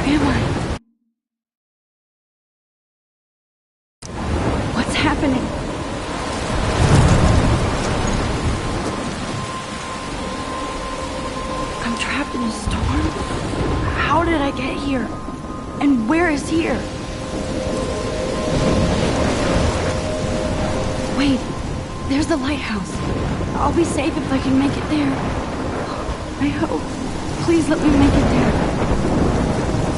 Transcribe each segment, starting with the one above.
am I? What's happening? I'm trapped in a storm? How did I get here? And where is here? Wait, there's the lighthouse. I'll be safe if I can make it there. I hope. Please let me make it there.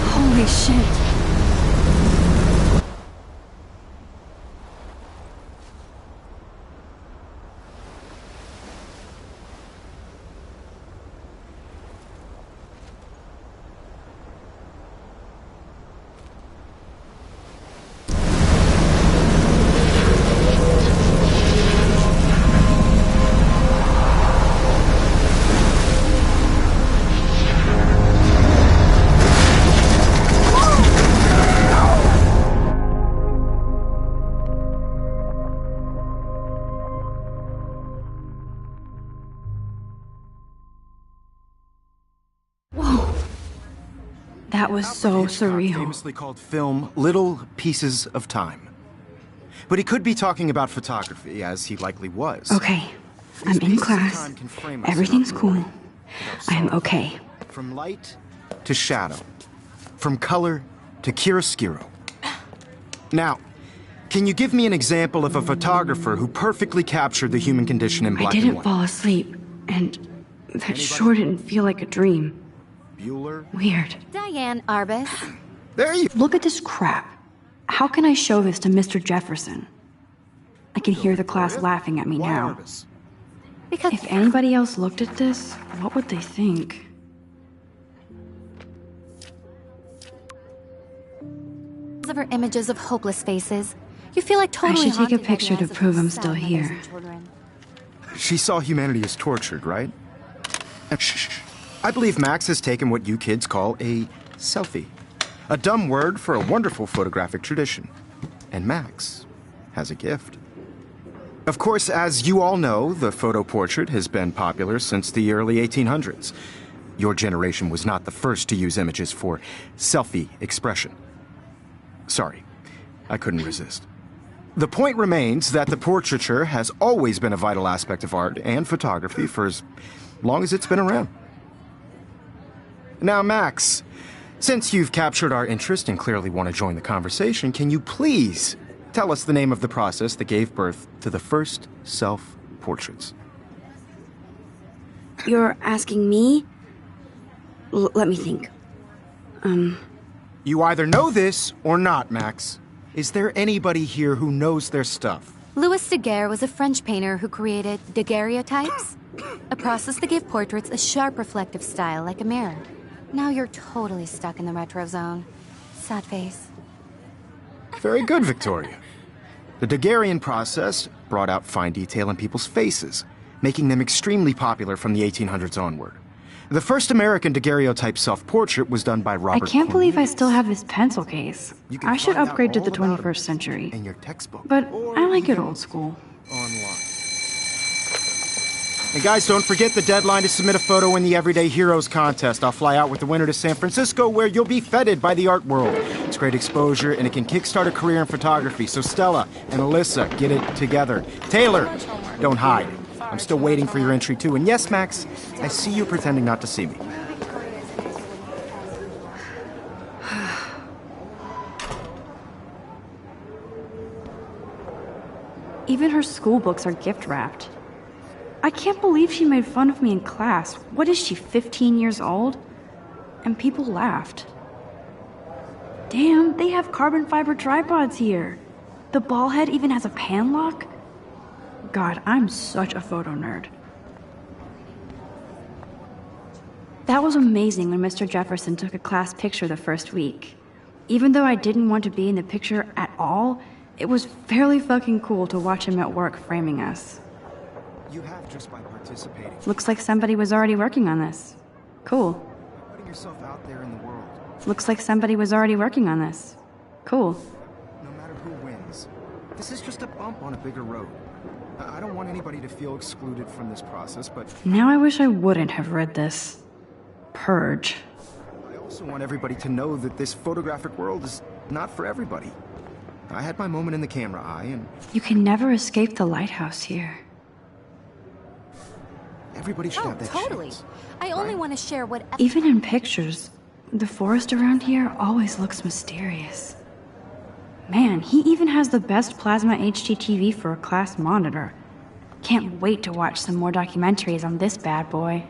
Holy shit. That was so surreal. Famously called film Little Pieces of Time. But he could be talking about photography, as he likely was. Okay, I'm in class. Everything's cool. I'm okay. From light to shadow. From color to chiaroscuro. Now, can you give me an example of a photographer who perfectly captured the human condition in black and white? I didn't fall asleep, and that sure didn't feel like a dream. Bueller? Weird. Diane Arbus. There you... Look at this crap. How can I show this to Mr. Jefferson? I can hear the class laughing at me now. Because If anybody else looked at this, what would they think? of her images of hopeless faces, you feel like totally I should take a haunted by the picture to eyes of prove I'm sad still mothers here. and children. She saw humanity as tortured, right? And shh. I believe Max has taken what you kids call a selfie. A dumb word for a wonderful photographic tradition. And Max has a gift. Of course, as you all know, the photo portrait has been popular since the early 1800s. Your generation was not the first to use images for selfie expression. Sorry, I couldn't resist. The point remains that the portraiture has always been a vital aspect of art and photography for as long as it's been around. Now, Max, since you've captured our interest and clearly want to join the conversation, can you please tell us the name of the process that gave birth to the first self-portraits? You're asking me? Let me think. You either know this or not, Max. Is there anybody here who knows their stuff? Louis Daguerre was a French painter who created daguerreotypes, a process that gave portraits a sharp reflective style like a mirror. Now you're totally stuck in the retro zone. Sad face. Very good, Victoria. The Daguerrean process brought out fine detail in people's faces, making them extremely popular from the 1800s onward. The first American daguerreotype self-portrait was done by Robert I can't believe I Cornelius. still have this pencil case. You can I should find out upgrade to the all about 21st century. in your textbook. But or I like it even old school. online. And guys, don't forget the deadline to submit a photo in the Everyday Heroes contest. I'll fly out with the winner to San Francisco, where you'll be feted by the art world. It's great exposure, and it can kickstart a career in photography. So Stella and Alyssa, get it together. Taylor, don't hide. I'm still waiting for your entry, too. And yes, Max, I see you pretending not to see me. Even her school books are gift-wrapped. I can't believe she made fun of me in class. What is she, 15 years old? And people laughed. Damn, they have carbon fiber tripods here. The ball head even has a pan lock? God, I'm such a photo nerd. That was amazing when Mr. Jefferson took a class picture the first week. Even though I didn't want to be in the picture at all, it was fairly fucking cool to watch him at work framing us. You have just by participating. Looks like somebody was already working on this. Cool. Putting yourself out there in the world. Looks like somebody was already working on this. Cool. No matter who wins, this is just a bump on a bigger road. I don't want anybody to feel excluded from this process, but Now I wish I wouldn't have read this. Purge. I also want everybody to know that this photographic world is not for everybody. I had my moment in the camera eye, and You can never escape the lighthouse here. everybody should have that Totally. chance. I only want to share what. Even in pictures, the forest around here always looks mysterious. Man, he even has the best plasma HDTV for a class monitor. Can't wait to watch some more documentaries on this bad boy.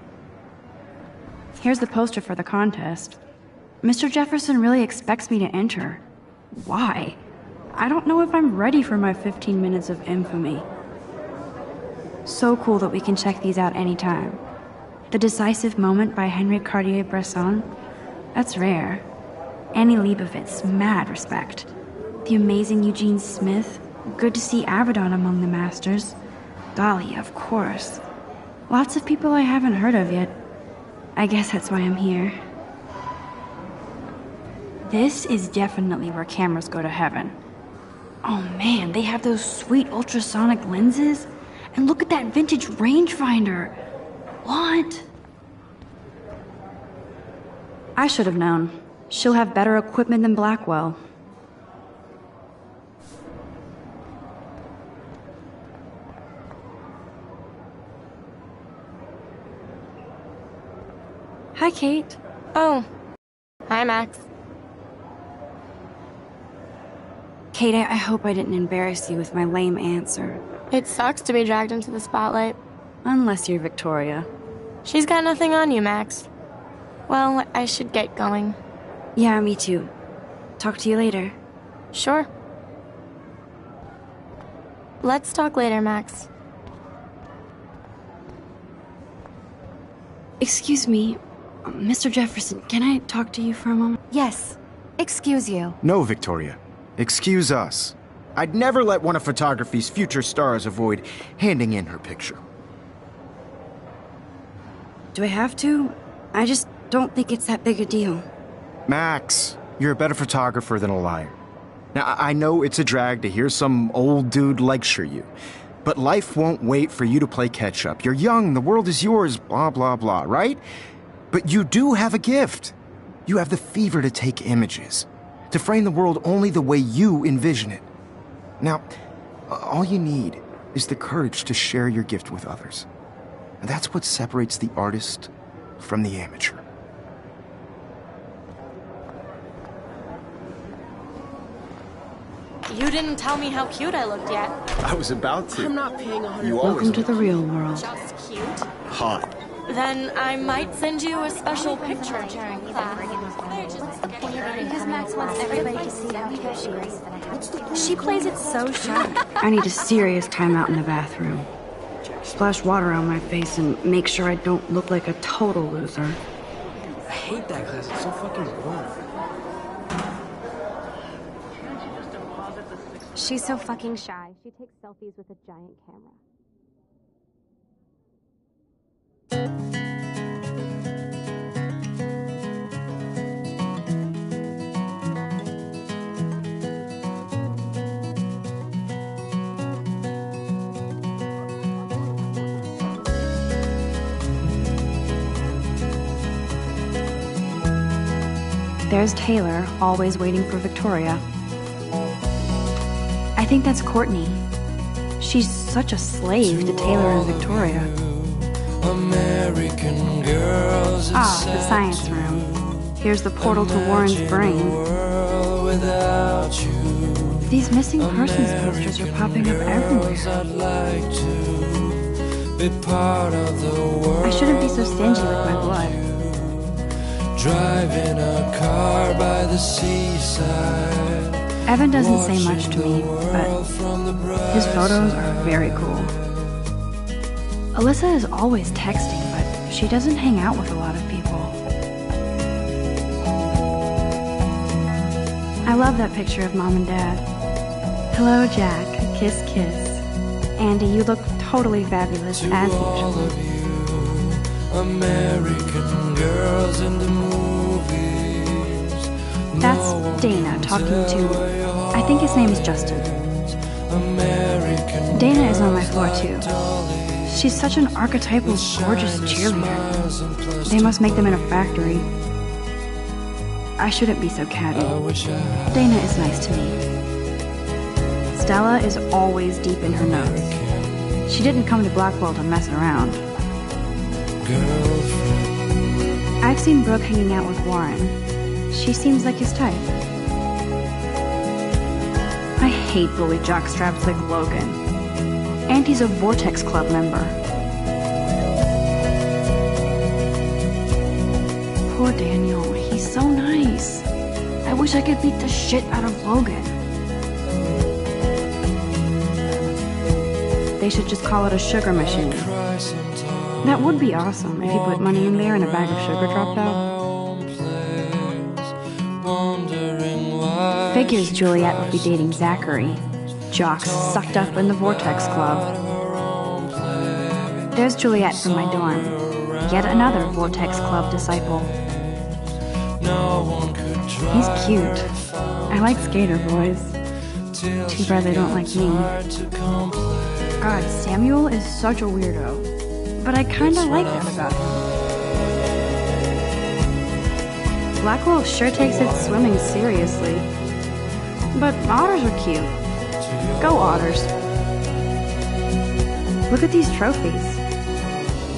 Here's the poster for the contest. Mr. Jefferson really expects me to enter. Why? I don't know if I'm ready for my 15 minutes of infamy. So cool that we can check these out anytime. The Decisive Moment by Henry Cartier-Bresson. That's rare. Annie Leibovitz, mad respect. The amazing Eugene Smith. Good to see Avedon among the masters. Dahlia, of course. Lots of people I haven't heard of yet. I guess that's why I'm here. This is definitely where cameras go to heaven. Oh man, they have those sweet ultrasonic lenses. And look at that vintage rangefinder. What? I should have known. She'll have better equipment than Blackwell. Hi, Kate. Oh. Hi, Max. Kate, I hope I didn't embarrass you with my lame answer. It sucks to be dragged into the spotlight. Unless you're Victoria. She's got nothing on you, Max. Well, I should get going. Yeah, me too. Talk to you later. Sure. Let's talk later, Max. Excuse me, Mr. Jefferson, can I talk to you for a moment? Yes. Excuse you. No, Victoria. Excuse us. I'd never let one of photography's future stars avoid handing in her picture. Do I have to? I just don't think it's that big a deal. Max, you're a better photographer than a liar. Now, I know it's a drag to hear some old dude lecture you, but life won't wait for you to play catch-up. You're young, the world is yours, blah, blah, blah, right? But you do have a gift. You have the fever to take images, to frame the world only the way you envision it. Now, all you need is the courage to share your gift with others. And that's what separates the artist from the amateur. You didn't tell me how cute I looked yet. I was about to. I'm not paying 100. You Welcome to the real world. Just cute. hot. Then I might send you a special picture during class. Because Max wants everybody to see how cute she is. She plays it so shy. I need a serious timeout in the bathroom. Splash water on my face and make sure I don't look like a total loser. I hate that class. It's so fucking boring. She's so fucking shy. She takes selfies with a giant camera. There's Taylor, always waiting for Victoria. I think that's Courtney. She's such a slave to Taylor and Victoria. American girls, Ah, the science room. Here's the portal to Warren's brain. without you. These missing persons posters are popping up everywhere. I shouldn't be so stingy with my blood. Driving a car by the seaside. Evan doesn't say much to me, but his photos are very cool. Alyssa is always texting, but she doesn't hang out with a lot of people. I love that picture of Mom and Dad. Hello, Jack. Kiss, kiss. Andy, you look totally fabulous, as usual. American girls in the movies. That's Dana talking to, I think his name is Justin. Dana is on my floor too. She's such an archetypal, gorgeous cheerleader. They must make them in a factory. I shouldn't be so catty. Dana is nice to me. Stella is always deep in her notes. She didn't come to Blackwell to mess around. I've seen Brooke hanging out with Warren. She seems like his type. I hate bully jockstraps like Logan. And he's a Vortex Club member. Poor Daniel, he's so nice. I wish I could beat the shit out of Logan. They should just call it a sugar machine. That would be awesome if you put money in there and a bag of sugar dropped out. Figures Juliet would be dating Zachary. Jocks sucked up in the Vortex Club. There's Juliet from my dorm. Yet another Vortex Club disciple. He's cute. I like skater boys. Too bad they don't like me. God, Samuel is such a weirdo. But I kinda like that about him. Blackwell sure takes its swimming seriously. But otters are cute. Go otters. Look at these trophies.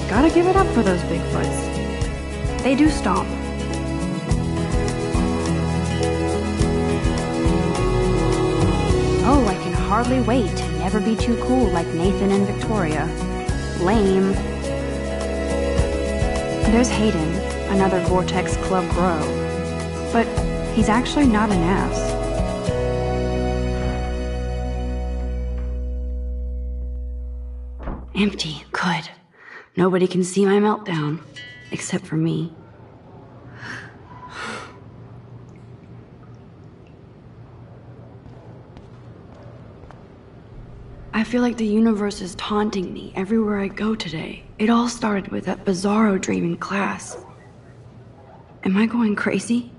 Gotta give it up for those Bigfoots. They do stomp. Oh, I can hardly wait to never be too cool like Nathan and Victoria. Lame. There's Hayden, another Vortex Club bro. But he's actually not an ass. Empty. Good. Nobody can see my meltdown. Except for me. I feel like the universe is taunting me everywhere I go today. It all started with that bizarro dream in class. Am I going crazy?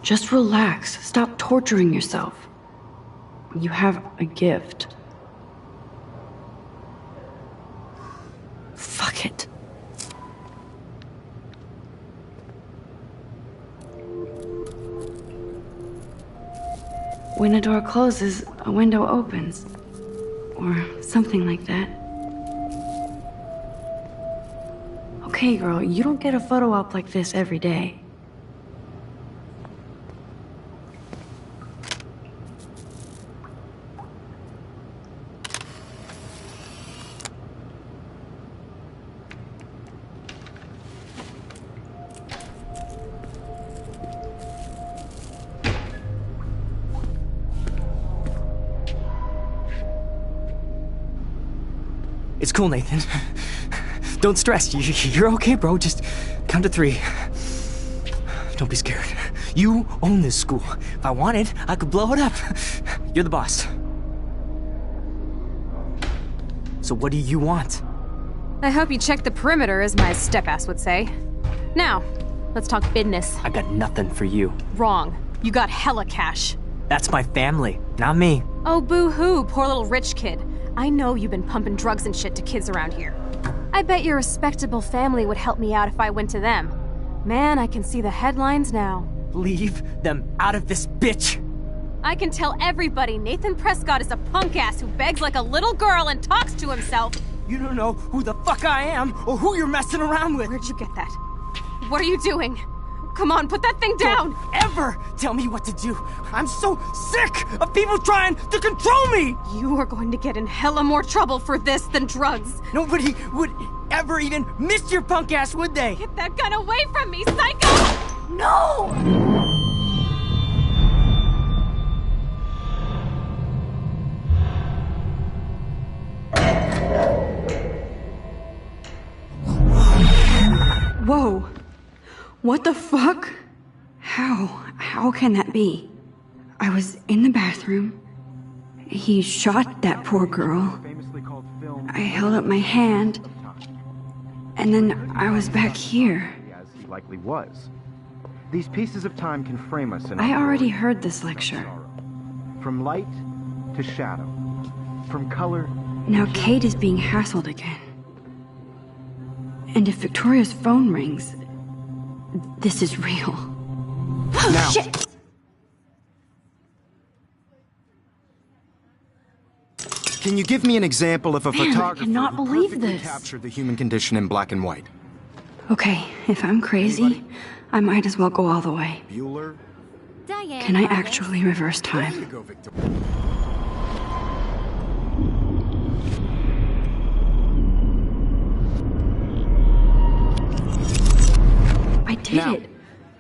Just relax. Stop torturing yourself. You have a gift. Fuck it. When a door closes, a window opens. Or something like that. Okay, girl, you don't get a photo op like this every day. It's cool, Nathan. Don't stress. You're okay, bro. Just count to 3. Don't be scared. You own this school. If I wanted, I could blow it up. You're the boss. So what do you want? I hope you check the perimeter, as my step-ass would say. Now, let's talk business. I got nothing for you. Wrong. You got hella cash. That's my family, not me. Oh, boo-hoo, poor little rich kid. I know you've been pumping drugs and shit to kids around here. I bet your respectable family would help me out if I went to them. Man, I can see the headlines now. Leave them out of this bitch! I can tell everybody Nathan Prescott is a punk ass who begs like a little girl and talks to himself. You don't know who the fuck I am or who you're messing around with. Where'd you get that? What are you doing? Come on, put that thing down! Don't ever tell me what to do. I'm so sick of people trying to control me! You are going to get in hella more trouble for this than drugs. Nobody would ever even miss your punk ass, would they? Get that gun away from me, psycho! No! Whoa. What the fuck? How can that be? I was in the bathroom. He shot that poor girl. I held up my hand. And then I was back here. As he likely was. These pieces of time can frame us in I our already glory heard this and lecture. sorrow. From light to shadow. From color. Now Kate is being hassled again. And if Victoria's phone rings, this is real. Now, Shit! can you give me an example of a Man, I photographer cannot who believe perfectly this. captured the human condition in black and white? Okay, if I'm crazy, I might as well go all the way. Bueller? Diane. Can I Harvey. actually reverse time? Go, Victor. I did Now, it.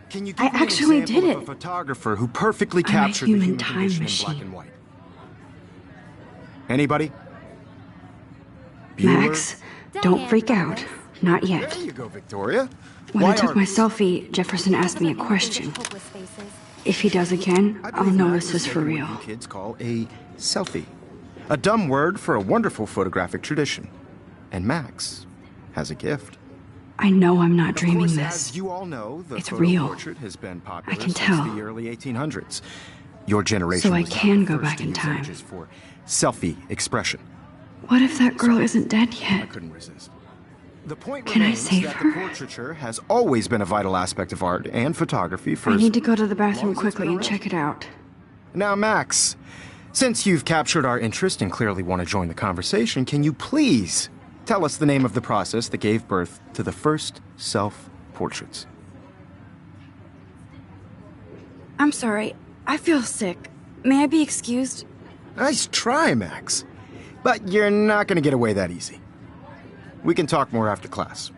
Can you I give me an actually example did of it. a photographer who perfectly I'm a captured the human human time condition in machine. black and white? Anybody? Bueller? Max, don't freak out. Not yet. There you go, Victoria. When I Why took my artists? selfie, Jefferson asked me a question. Hopeless faces. If he does again, I I'll believe know Max this has is for taken real. what you kids call a selfie. A dumb word for a wonderful photographic tradition. And Max has a gift. I know I'm not Of dreaming course, this. as you all know, the It's photo real. portrait has been popular I can since tell. the early 1800s. Your generation So I was not can the go first back to in use time. images for selfie expression. What if that girl isn't dead I yet? couldn't resist. The point Can I remains save that her? the portraiture has always been a vital aspect of art and photography for I as need to go to the bathroom long as it's quickly been and around. check it out. Now, Max, since you've captured our interest and clearly want to join the conversation, can you please tell us the name of the process that gave birth to the first self-portraits? I'm sorry. I feel sick. May I be excused? Nice try, Max. But you're not going to get away that easy. We can talk more after class.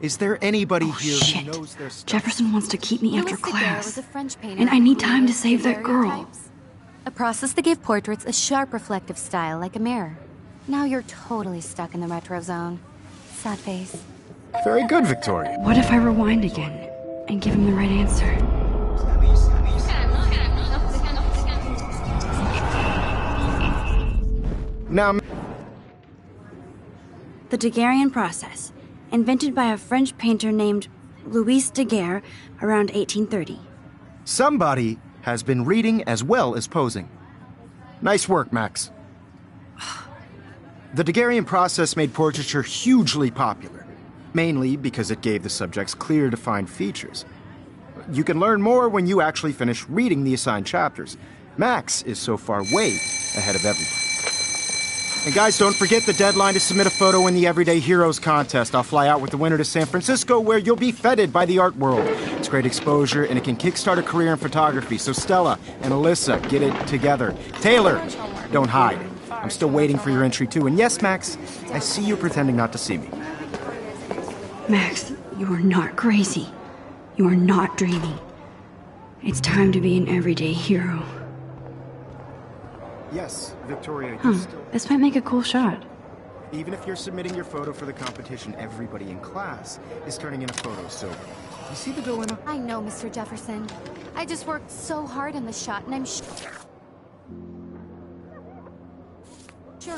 Is there anybody here Shit. who knows their stuff? Jefferson wants to keep me after Louis Daguerre was class. a French painter And I who need time to created save that girl. daguerreotypes, a process that gave portraits a sharp reflective style like a mirror. Now you're totally stuck in the retro zone. Sad face. Very good, Victoria. What if I rewind again and give him the right answer? Now, The Daguerrean process, invented by a French painter named Louis Daguerre around 1830. somebody has been reading as well as posing. Nice work, Max. The Daguerrean process made portraiture hugely popular, mainly because it gave the subjects clear, defined features. You can learn more when you actually finish reading the assigned chapters. Max is so far way ahead of everybody. And guys, don't forget the deadline to submit a photo in the Everyday Heroes contest. I'll fly out with the winner to San Francisco, where you'll be feted by the art world. It's great exposure, and it can kickstart a career in photography. So Stella and Alyssa, get it together. Taylor, don't hide. I'm still waiting for your entry too. And yes, Max, I see you pretending not to see me. Max, you are not crazy. You are not dreaming. It's time to be an everyday hero. Yes, Victoria, you still... This might make a cool shot. Even if you're submitting your photo for the competition, everybody in class is turning in a photo, so... You see the dilemma? I know, Mr. Jefferson. I just worked so hard on the shot, and I'm sure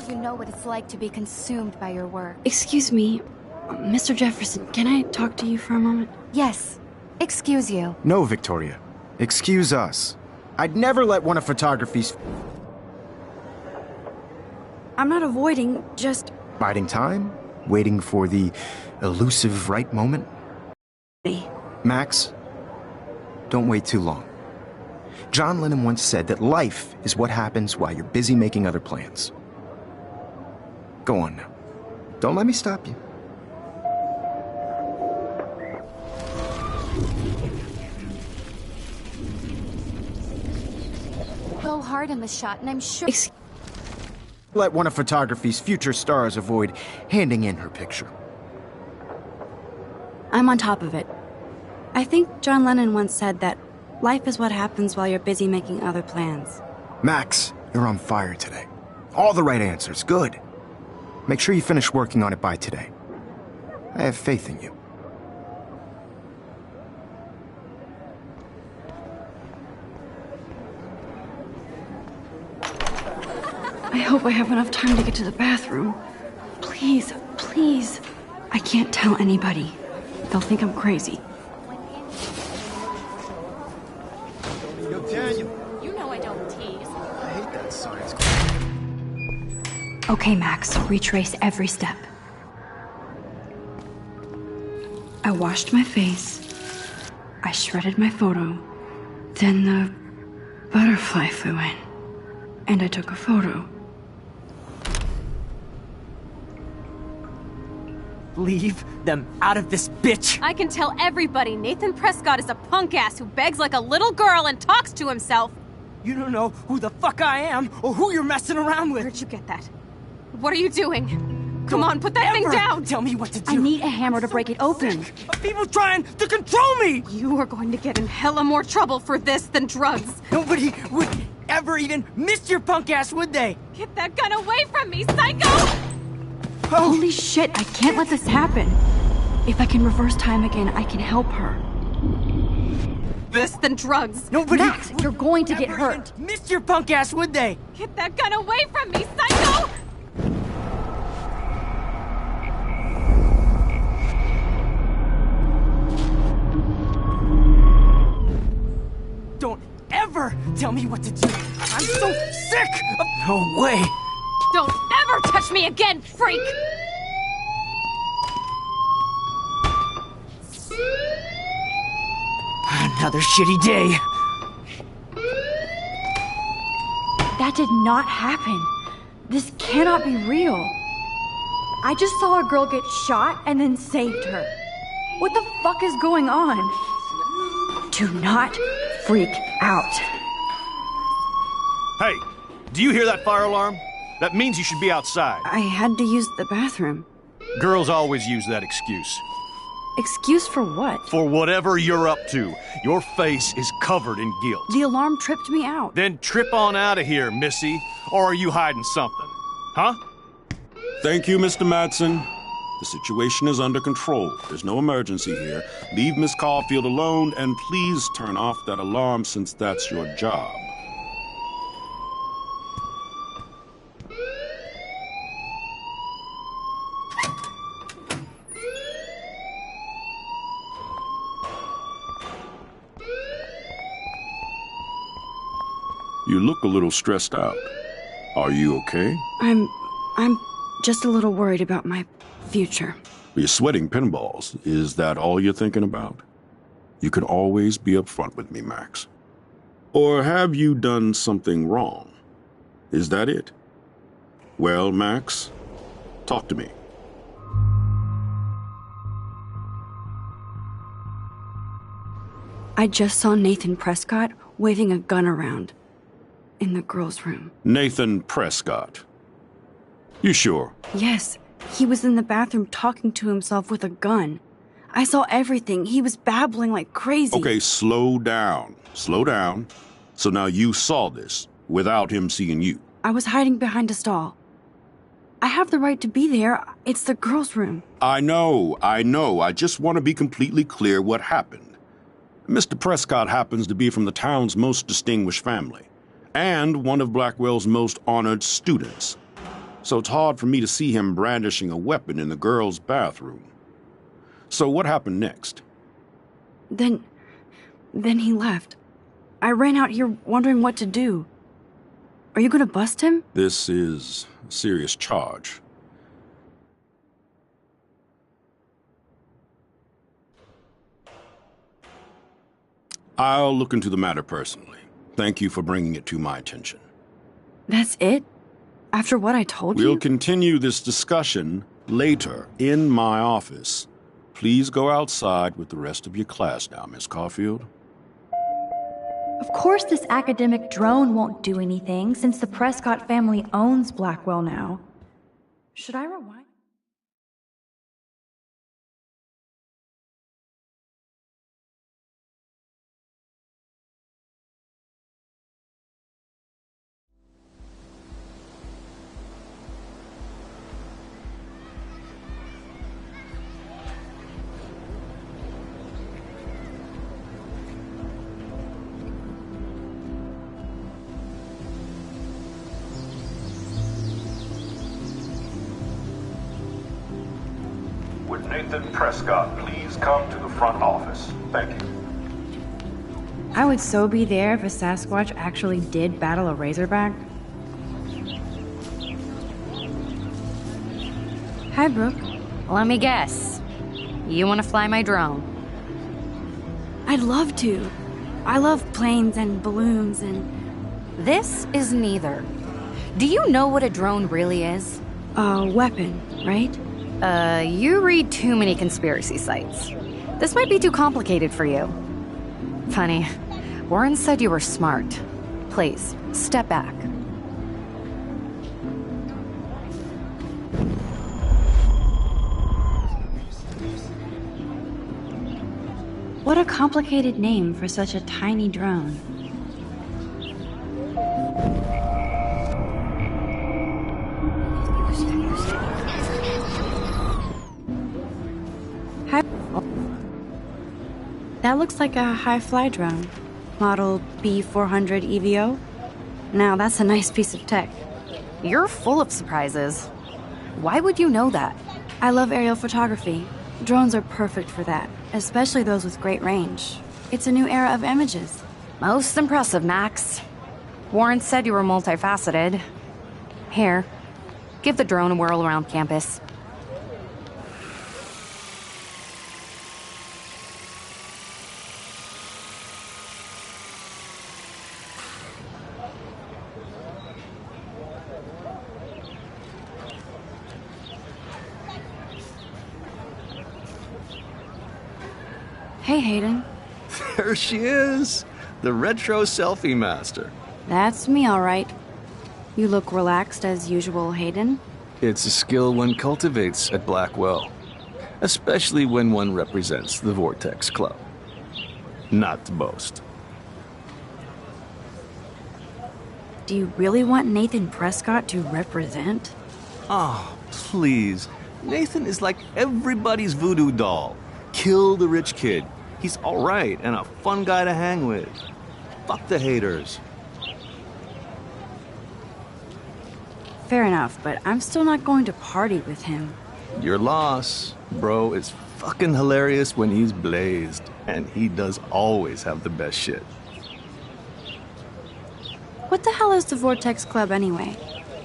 you know what it's like to be consumed by your work. Excuse me, Mr. Jefferson, can I talk to you for a moment? Yes. Excuse you. No, Victoria. Excuse us. I'd never let one of photography's... I'm not avoiding, just... biding time? Waiting for the elusive right moment? Max, don't wait too long. John Lennon once said that life is what happens while you're busy making other plans. Go on now. Don't let me stop you. Go hard in the shot, and I'm sure. Let one of photography's future stars avoid handing in her picture. I'm on top of it. I think John Lennon once said that life is what happens while you're busy making other plans. Max, you're on fire today. All the right answers. Good. Make sure you finish working on it by today. I have faith in you. I hope I have enough time to get to the bathroom. Please, please. I can't tell anybody. They'll think I'm crazy. Yo, Daniel. You know I don't tease. I hate that science. Okay, Max, retrace every step. I washed my face. I shredded my photo. Then the butterfly flew in. And I took a photo. Leave them out of this bitch! I can tell everybody Nathan Prescott is a punk ass who begs like a little girl and talks to himself. You don't know who the fuck I am or who you're messing around with. Where'd you get that? What are you doing? Come on, put that thing down! Tell me what to do. I need a hammer to break it open. People trying to control me! You are going to get in hella more trouble for this than drugs. Nobody would ever even miss your punk ass, would they? Get that gun away from me, psycho! Holy shit, I can't let this happen. If I can reverse time again, I can help her. This than drugs. Nobody Max, would you're going to get ever hurt. even miss your punk ass, would they? Get that gun away from me, psycho! Don't ever tell me what to do. I'm so sick of... No way. Don't ever touch me again, freak! Another shitty day. That did not happen. This cannot be real. I just saw a girl get shot and then saved her. What the fuck is going on? Do not freak out. Hey, do you hear that fire alarm? That means you should be outside. I had to use the bathroom. Girls always use that excuse. Excuse for what? For whatever you're up to, your face is covered in guilt. The alarm tripped me out. Then trip on out of here, Missy. Or are you hiding something? Huh? Thank you, Mr. Madsen. The situation is under control. There's no emergency here. Leave Miss Caulfield alone, and please turn off that alarm since that's your job. You look a little stressed out. Are you okay? I'm just a little worried about my future. You're sweating pinballs. Is that all you're thinking about? You can always be upfront with me, Max. Or have you done something wrong? Is that it? Well, Max, talk to me. I just saw Nathan Prescott waving a gun around in the girls' room. Nathan Prescott. You sure? Yes, he was in the bathroom talking to himself with a gun. I saw everything. He was babbling like crazy. Okay, slow down. Slow down. So now you saw this without him seeing you. I was hiding behind a stall. I have the right to be there. It's the girls' room. I know. I just want to be completely clear what happened. Mr. Prescott happens to be from the town's most distinguished family, and one of Blackwell's most honored students. So it's hard for me to see him brandishing a weapon in the girls' bathroom. So what happened next? Then he left. I ran out here wondering what to do. Are you gonna bust him? This is a serious charge. I'll look into the matter personally. Thank you for bringing it to my attention. That's it? After what I told We'll you? continue this discussion later in my office. Please go outside with the rest of your class now, Miss Caulfield. Of course this academic drone won't do anything since the Prescott family owns Blackwell now. Should I rewind? Would Nathan Prescott please come to the front office? Thank you. I would so be there if a Sasquatch actually did battle a Razorback. Hi, Brooke. Let me guess. You want to fly my drone? I'd love to. I love planes and balloons and... This is neither. Do you know what a drone really is? A weapon, right? You read too many conspiracy sites. This might be too complicated for you. Funny, Warren said you were smart. Please, step back. What a complicated name for such a tiny drone. That looks like a high-fly drone. Model B400 EVO. Now that's a nice piece of tech. You're full of surprises. Why would you know that? I love aerial photography. Drones are perfect for that, especially those with great range. It's a new era of images. Most impressive, Max. Warren said you were multifaceted. Here, give the drone a whirl around campus. Hey, Hayden. There she is, the retro selfie master. That's me, all right. You look relaxed as usual, Hayden. It's a skill one cultivates at Blackwell, especially when one represents the Vortex Club. Not to boast. Do you really want Nathan Prescott to represent? Oh, please. Nathan is like everybody's voodoo doll. Kill the rich kid. He's all right and a fun guy to hang with. Fuck the haters. Fair enough, but I'm still not going to party with him. Your loss, bro, is fucking hilarious when he's blazed, and he does always have the best shit. What the hell is the Vortex Club anyway?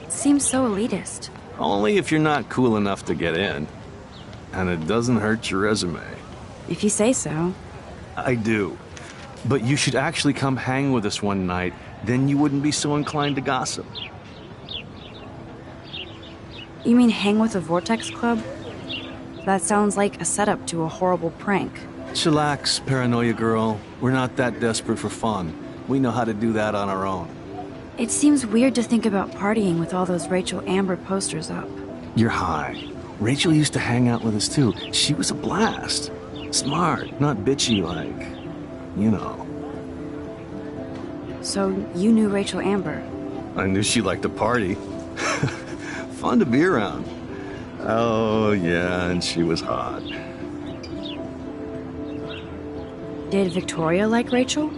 It seems so elitist. Only if you're not cool enough to get in. And it doesn't hurt your resume. If you say so. I do. But you should actually come hang with us one night, then you wouldn't be so inclined to gossip. You mean hang with the Vortex Club? That sounds like a setup to a horrible prank. Chillax, paranoia girl. We're not that desperate for fun. We know how to do that on our own. It seems weird to think about partying with all those Rachel Amber posters up. You're high. Rachel used to hang out with us too. She was a blast. Smart, not bitchy like, you know. So you knew Rachel Amber? I knew she liked to party. Fun to be around. Oh, yeah, and she was hot. Did Victoria like Rachel?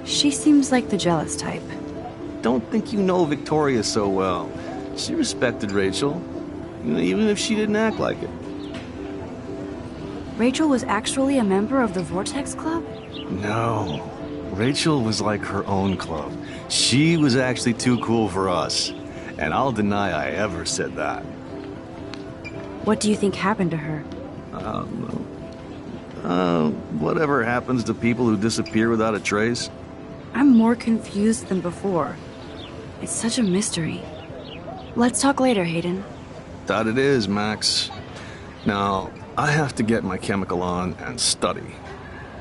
She seems like the jealous type. Don't think you know Victoria so well. She respected Rachel, even if she didn't act like it. Rachel was actually a member of the Vortex Club? No. Rachel was like her own club. She was actually too cool for us. And I'll deny I ever said that. What do you think happened to her? I don't know. Whatever happens to people who disappear without a trace. I'm more confused than before. It's such a mystery. Let's talk later, Hayden. That it is, Max. Now, I have to get my chemical on and study.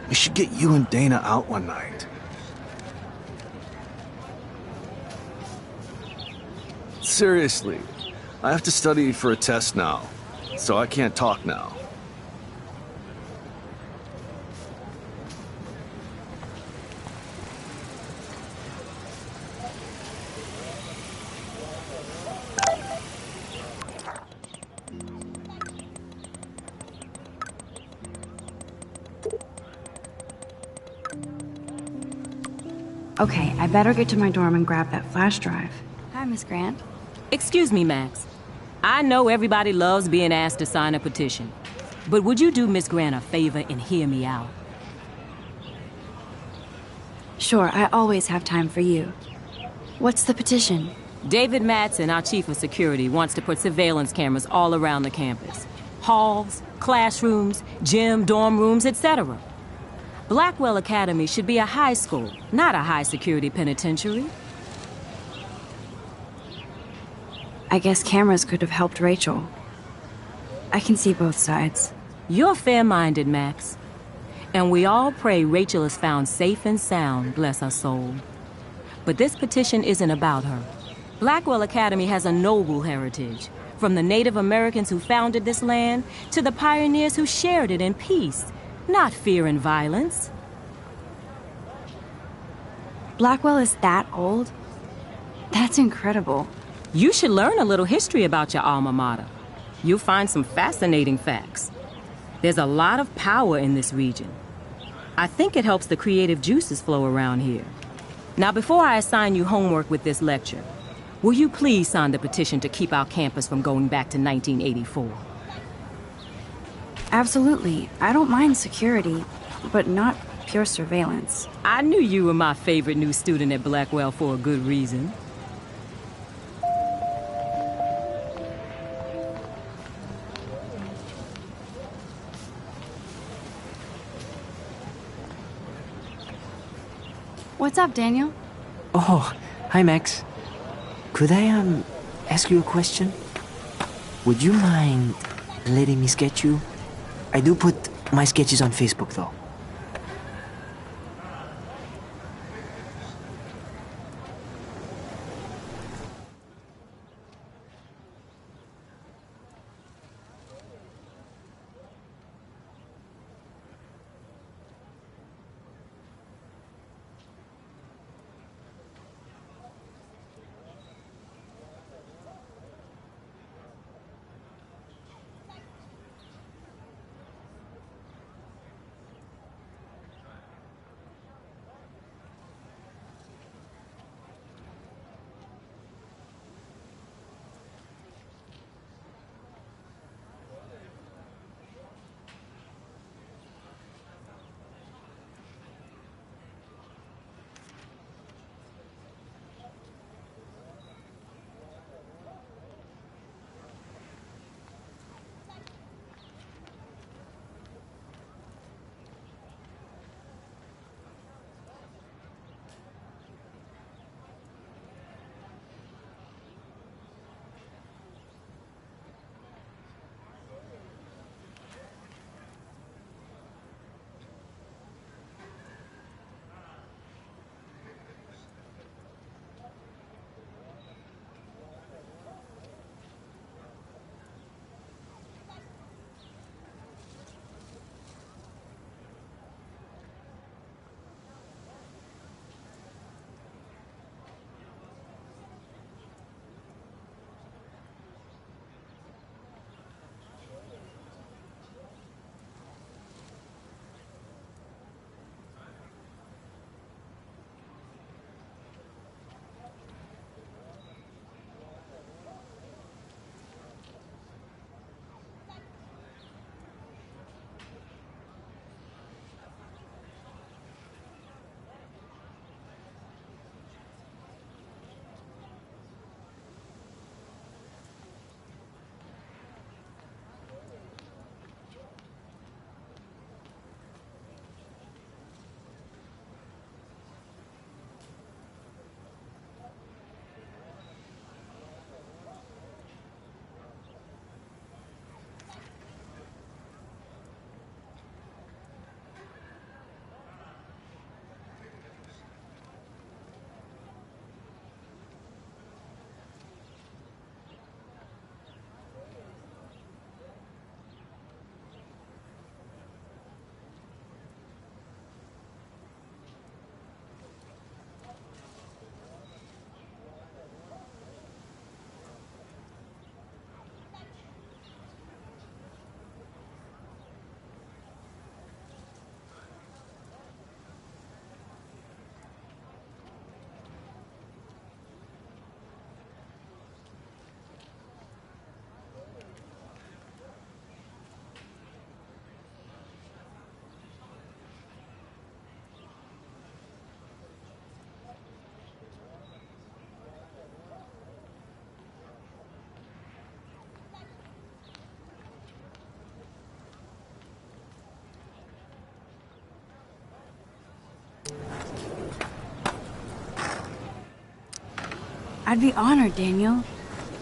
We should get you and Dana out one night. Seriously, I have to study for a test now, so I can't talk now. Okay, I better get to my dorm and grab that flash drive. Hi, Miss Grant. Excuse me, Max. I know everybody loves being asked to sign a petition, but would you do Miss Grant a favor and hear me out? Sure, I always have time for you. What's the petition? David Madsen, our chief of security, wants to put surveillance cameras all around the campus. Halls, classrooms, gym, dorm rooms, etc. Blackwell Academy should be a high school, not a high-security penitentiary. I guess cameras could have helped Rachel. I can see both sides. You're fair-minded, Max. And we all pray Rachel is found safe and sound, bless her soul. But this petition isn't about her. Blackwell Academy has a noble heritage, from the Native Americans who founded this land to the pioneers who shared it in peace, not fear and violence. Blackwell is that old? That's incredible. You should learn a little history about your alma mater. You'll find some fascinating facts. There's a lot of power in this region. I think it helps the creative juices flow around here. Now, before I assign you homework with this lecture, will you please sign the petition to keep our campus from going back to 1984? Absolutely. I don't mind security, but not pure surveillance. I knew you were my favorite new student at Blackwell for a good reason. What's up, Daniel? Oh, hi, Max. Could I, ask you a question? Would you mind letting me sketch you? I do put my sketches on Facebook, though. I'd be honored, Daniel.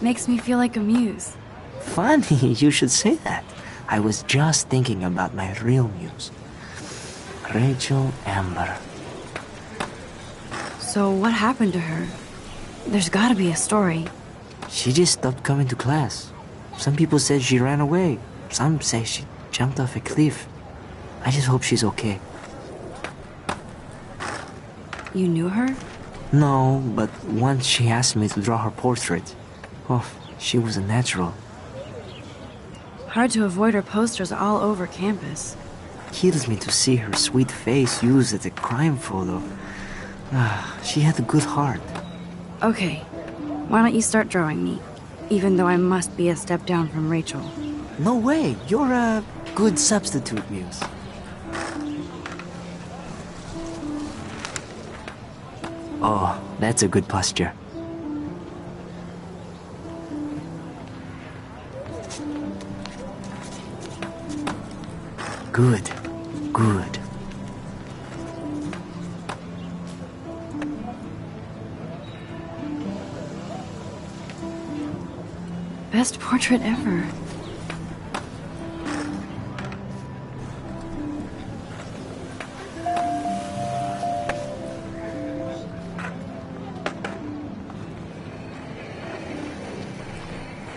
Makes me feel like a muse. Funny you should say that. I was just thinking about my real muse. Rachel Amber. So what happened to her? There's gotta be a story. She just stopped coming to class. Some people said she ran away. Some say she jumped off a cliff. I just hope she's okay. You knew her? No, but once she asked me to draw her portrait. Oh, she was a natural. Hard to avoid her posters all over campus. Kills me to see her sweet face used as a crime photo. She had a good heart. Okay, why don't you start drawing me? Even though I must be a step down from Rachel. No way, you're a good substitute, Muse. Oh, that's a good posture. Good, good. Best portrait ever.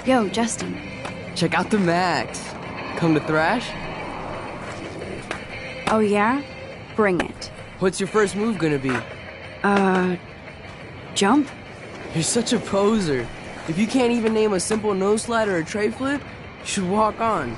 Yo, Justin. Check out the Max. Come to thrash? Oh yeah? Bring it. What's your first move gonna be? Jump? You're such a poser. If you can't even name a simple nose slide or a tray flip, you should walk on.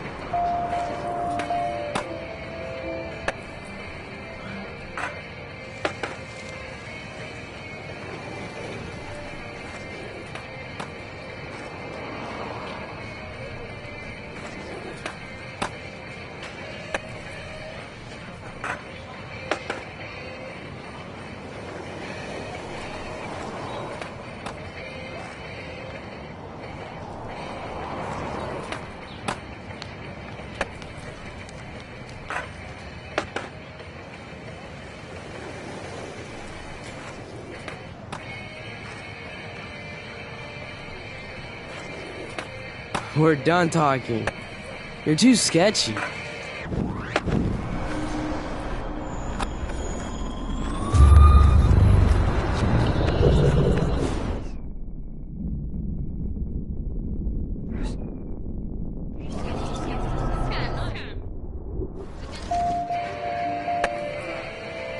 We're done talking. You're too sketchy.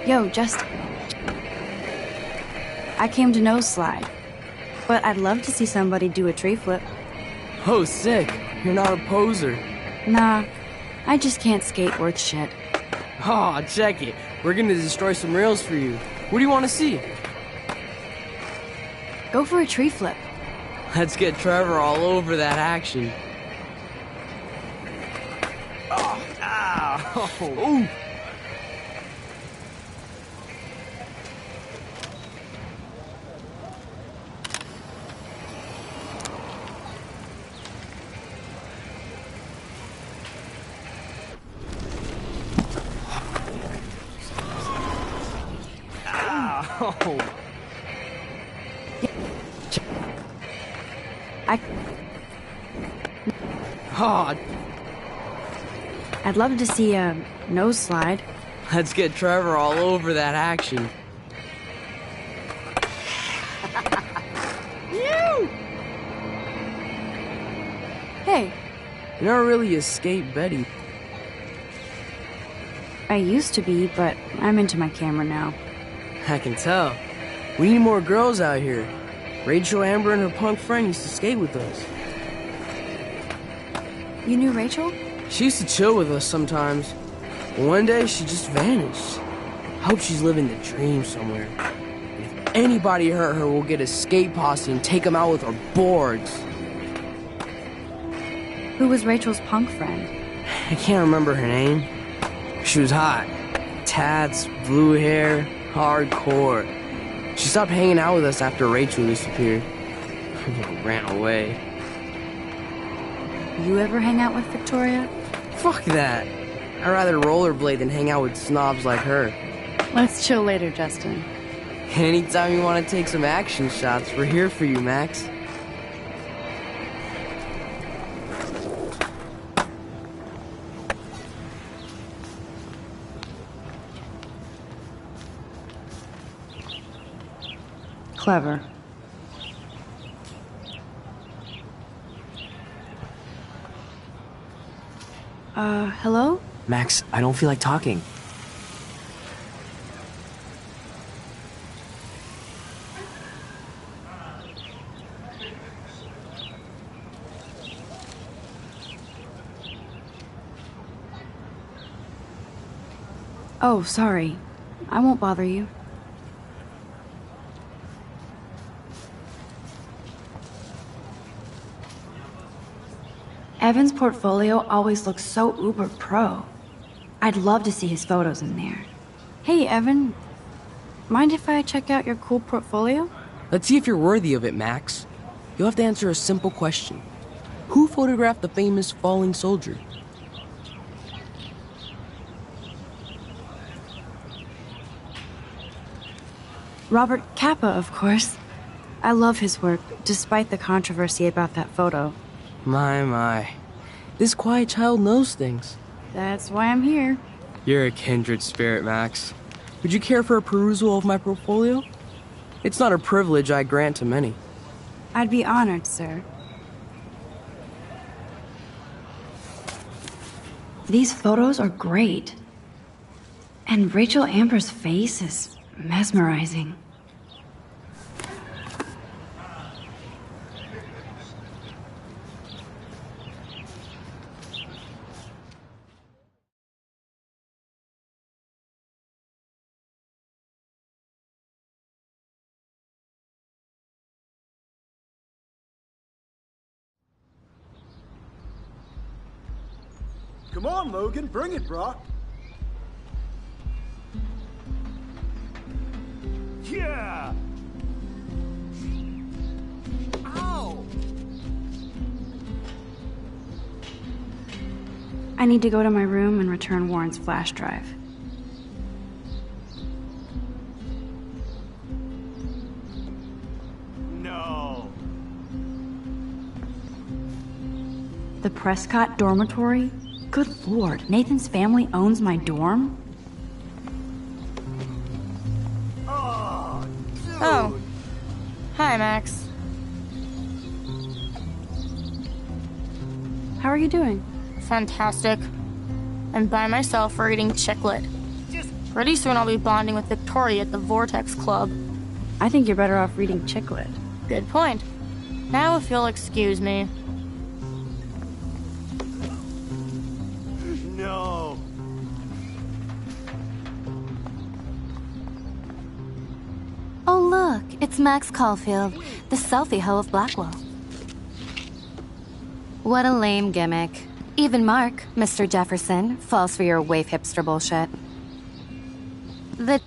Yo, Justin. I came to nose slide, but I'd love to see somebody do a tree flip. Oh, sick. You're not a poser. Nah, I just can't skate worth shit. Aw, check it. We're gonna destroy some rails for you. What do you want to see? Go for a tree flip. Let's get Trevor all over that action. Oh, ow. Ooh. Oh. I'd love to see a nose slide. Let's get Trevor all over that action. Hey. You're not really a skate Betty. I used to be, but I'm into my camera now. I can tell. We need more girls out here. Rachel Amber and her punk friend used to skate with us. You knew Rachel? She used to chill with us sometimes. But one day, she just vanished. I hope she's living the dream somewhere. If anybody hurt her, we'll get a skate posse and take them out with our boards. Who was Rachel's punk friend? I can't remember her name. She was hot. Tats, blue hair, hardcore. She stopped hanging out with us after Rachel disappeared. Ran away. You ever hang out with Victoria? Fuck that. I'd rather rollerblade than hang out with snobs like her. Let's chill later, Justin. Anytime you want to take some action shots, we're here for you, Max. Clever. Hello? Max, I don't feel like talking. Oh, sorry. I won't bother you. Evan's portfolio always looks so uber pro. I'd love to see his photos in there. Hey, Evan. Mind if I check out your cool portfolio? Let's see if you're worthy of it, Max. You'll have to answer a simple question. Who photographed the famous falling soldier? Robert Capa, of course. I love his work, despite the controversy about that photo. My. This quiet child knows things. That's why I'm here. You're a kindred spirit, Max. Would you care for a perusal of my portfolio? It's not a privilege I grant to many. I'd be honored, sir. These photos are great. And Rachel Amber's face is mesmerizing. Come on, Logan, bring it, brah. Yeah! Ow! I need to go to my room and return Warren's flash drive. No. The Prescott dormitory? Good lord, Nathan's family owns my dorm? Oh. Hi, Max. How are you doing? Fantastic. I'm by myself reading Chicklet. Pretty soon I'll be bonding with Victoria at the Vortex Club. I think you're better off reading Chicklet. Good point. Now if you'll excuse me. No. Oh, look, it's Max Caulfield, the selfie hoe of Blackwell. What a lame gimmick. Even Mark, Mr. Jefferson, falls for your waif hipster bullshit. The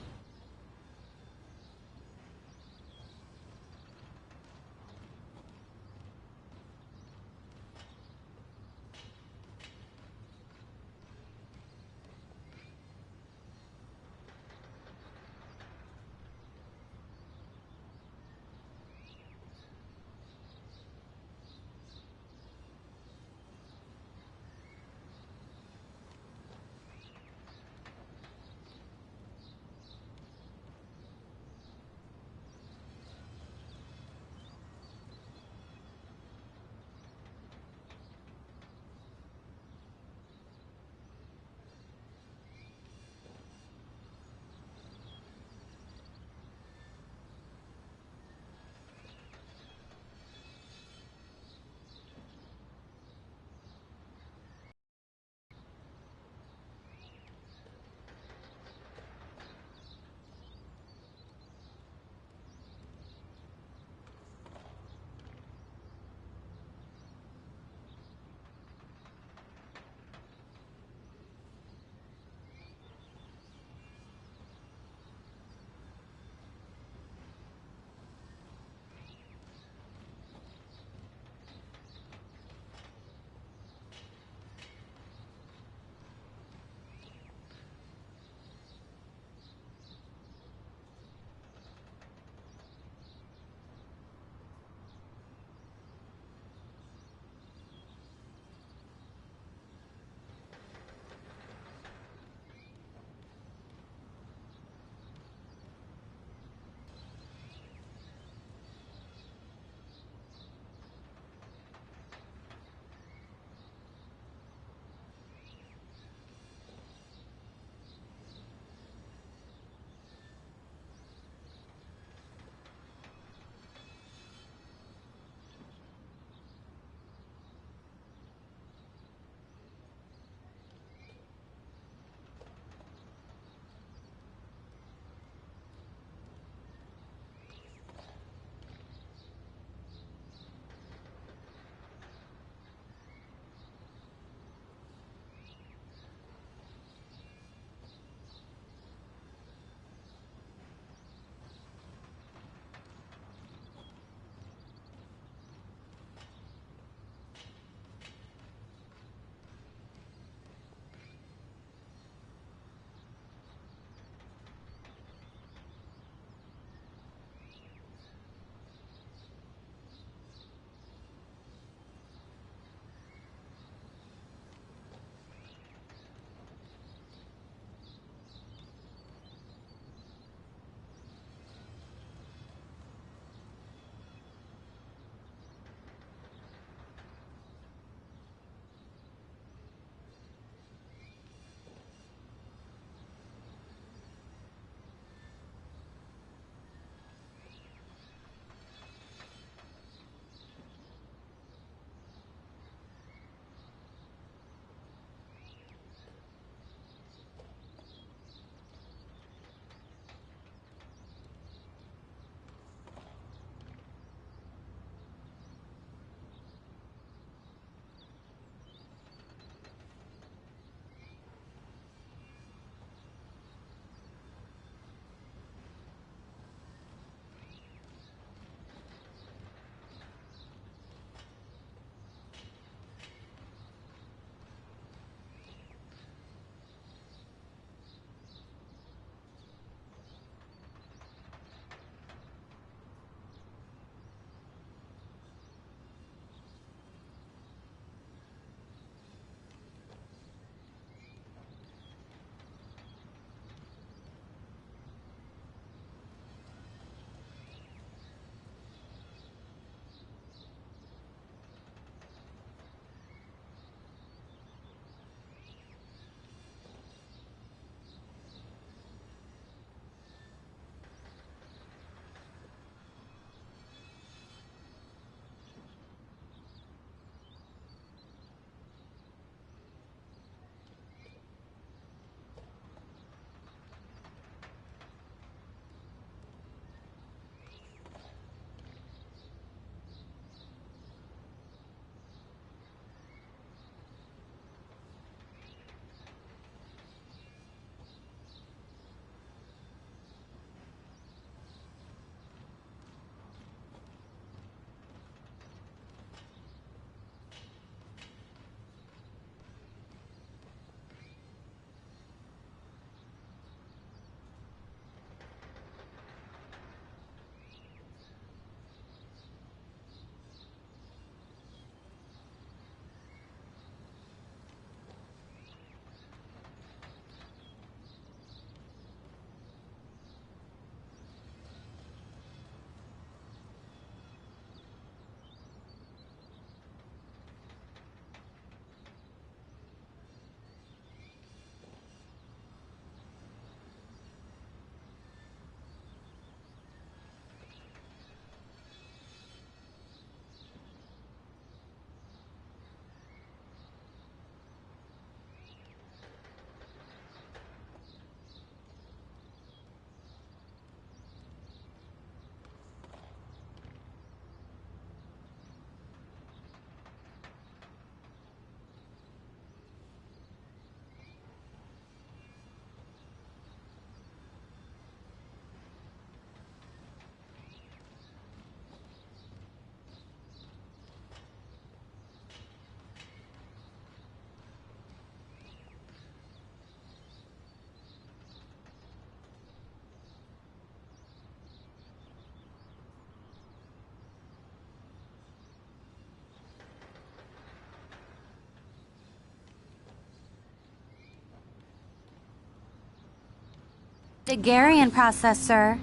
Daguerrean process, sir.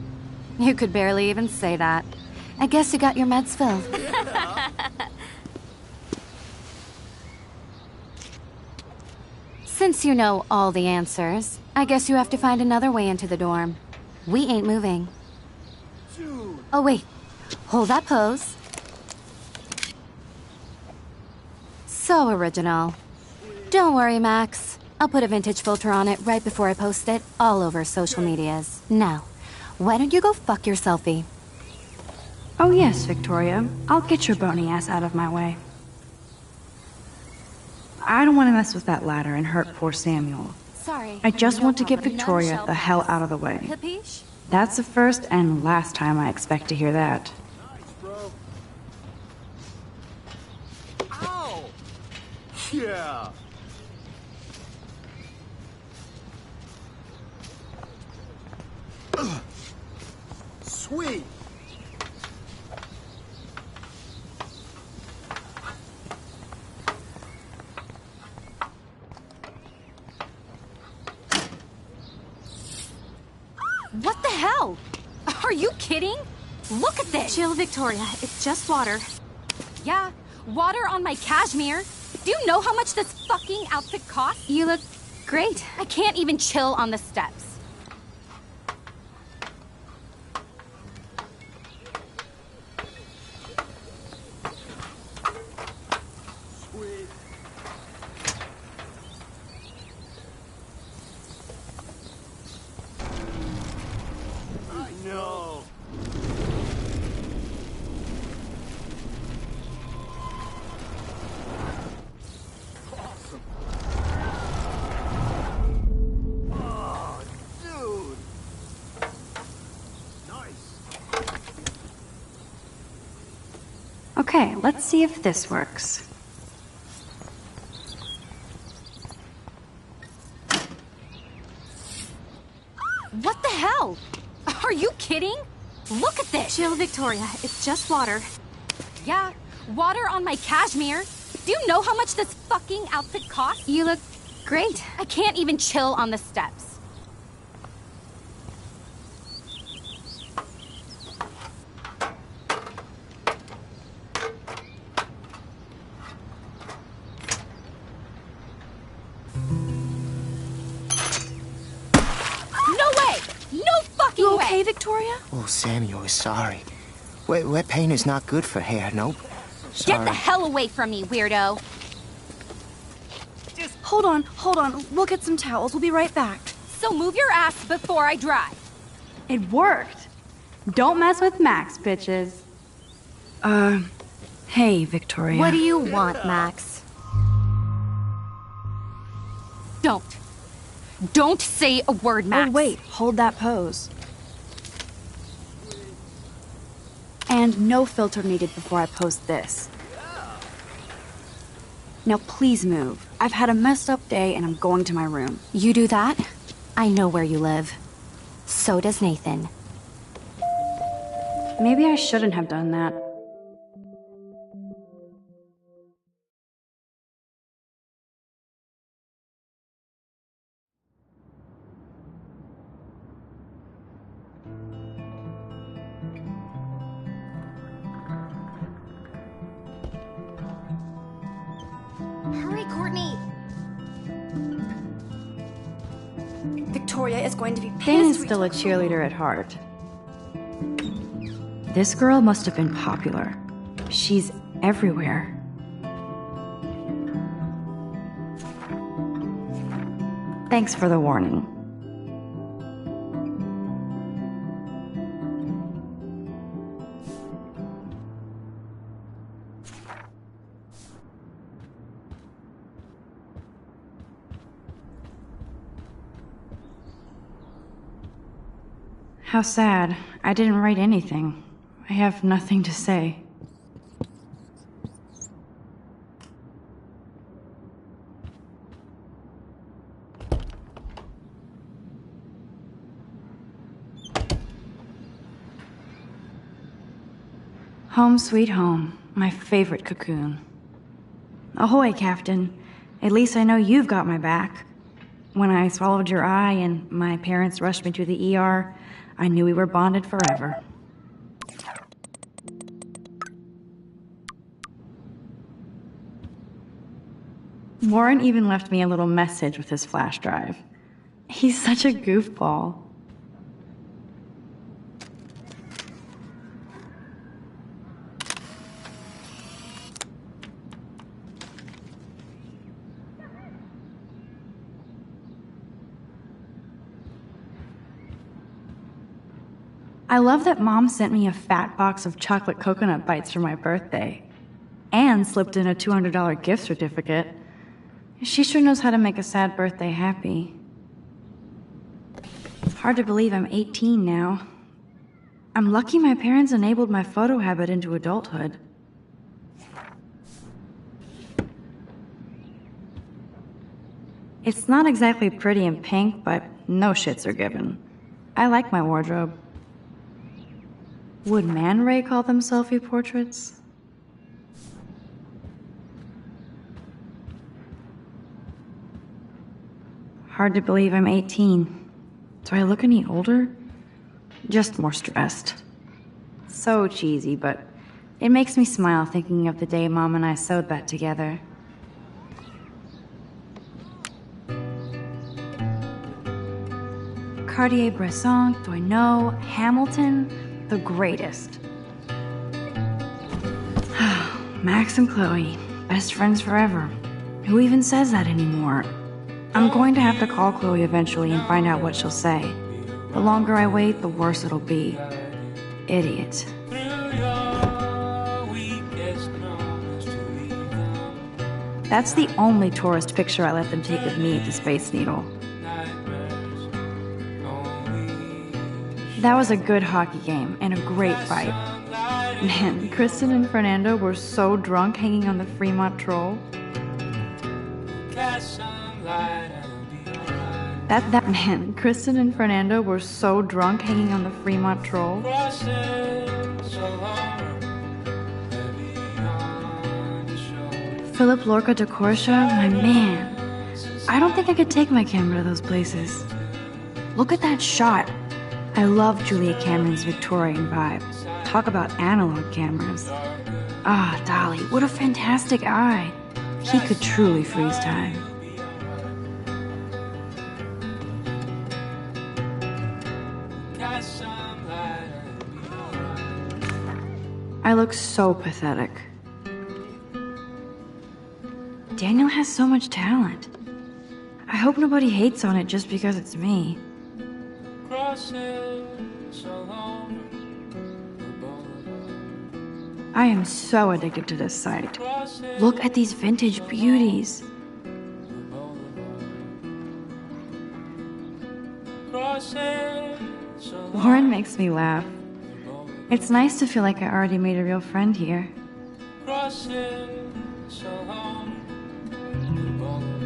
You could barely even say that. I guess you got your meds filled. Since you know all the answers, I guess you have to find another way into the dorm. We ain't moving. Oh, wait. Hold that pose. So original. Don't worry, Max. I'll put a vintage filter on it right before I post it all over social medias. Now, why don't you go fuck your selfie? Oh yes, Victoria. I'll get your bony ass out of my way. I don't want to mess with that ladder and hurt poor Samuel. Sorry. I just want to get Victoria the hell out of the way. Capiche? That's the first and last time I expect to hear that. Ow! Yeah. Sweet. What the hell? Are you kidding? Look at this! Chill, Victoria. It's just water. Yeah, water on my cashmere. Do you know how much this fucking outfit costs? You look great. I can't even chill on the steps. No. Awesome. Oh, dude. Nice. Okay, let's see if this works. What the hell? Are you kidding? Look at this! Chill, Victoria. It's just water. Yeah, water on my cashmere. Do you know how much this fucking outfit costs? You look great. I can't even chill on the steps. No way! No fucking You way! okay, Victoria? Oh, Samuel is sorry. Wet paint is not good for hair, nope. Sorry. Get the hell away from me, weirdo! Hold on. We'll get some towels. We'll be right back. So move your ass before I dry. It worked! Don't mess with Max, bitches. Hey, Victoria. What do you want, Max? Don't say a word, Max. Oh, wait. Hold that pose. And no filter needed before I post this. Now please move. I've had a messed up day and I'm going to my room. You do that? I know where you live. So does Nathan. Maybe I shouldn't have done that. Hurry, Courtney! Victoria is going to be Dane's pissed. still a cheerleader at heart. This girl must have been popular. She's everywhere. Thanks for the warning. How sad. I didn't write anything. I have nothing to say. Home sweet home, my favorite cocoon. Ahoy, Captain. At least I know you've got my back. When I swallowed your eye and my parents rushed me to the ER, I knew we were bonded forever. Warren even left me a little message with his flash drive. He's such a goofball. I love that Mom sent me a fat box of chocolate coconut bites for my birthday and slipped in a $200 gift certificate. She sure knows how to make a sad birthday happy. Hard to believe I'm 18 now. I'm lucky my parents enabled my photo habit into adulthood. It's not exactly pretty and pink, but no shits are given. I like my wardrobe. Would Man Ray call them selfie portraits? Hard to believe I'm 18. Do I look any older? Just more stressed. So cheesy, but it makes me smile thinking of the day Mom and I sewed that together. Cartier-Bresson, Doisneau, Hamilton, the greatest. Max and Chloe, best friends forever. Who even says that anymore? I'm going to have to call Chloe eventually and find out what she'll say. The longer I wait, the worse it'll be. Idiot. That's the only tourist picture I let them take of me at the Space Needle. That was a good hockey game and a great fight. Man, Kristen and Fernando were so drunk hanging on the Fremont Troll. Man, Kristen and Fernando were so drunk hanging on the Fremont Troll. Philip Lorca de Corsia, my man. I don't think I could take my camera to those places. Look at that shot. I love Julia Cameron's Victorian vibe. Talk about analog cameras. Ah, Dolly, what a fantastic eye. He could truly freeze time. I look so pathetic. Daniel has so much talent. I hope nobody hates on it just because it's me. I am so addicted to this site. Look at these vintage beauties. Warren makes me laugh. It's nice to feel like I already made a real friend here.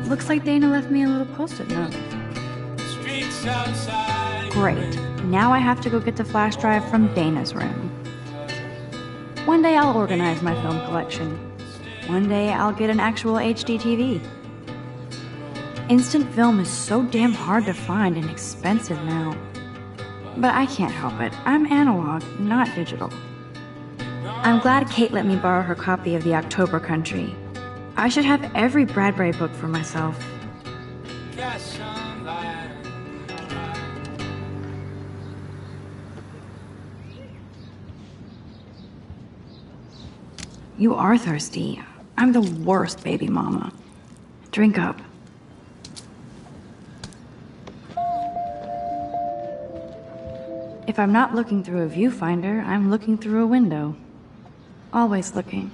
Looks like Dana left me a little post-it note. Great. Now I have to go get the flash drive from Dana's room. One day I'll organize my film collection. One day I'll get an actual HD TV. Instant film is so damn hard to find and expensive now. But I can't help it. I'm analog, not digital. I'm glad Kate let me borrow her copy of The October Country. I should have every Bradbury book for myself. You are thirsty. I'm the worst baby mama. Drink up. If I'm not looking through a viewfinder, I'm looking through a window. Always looking.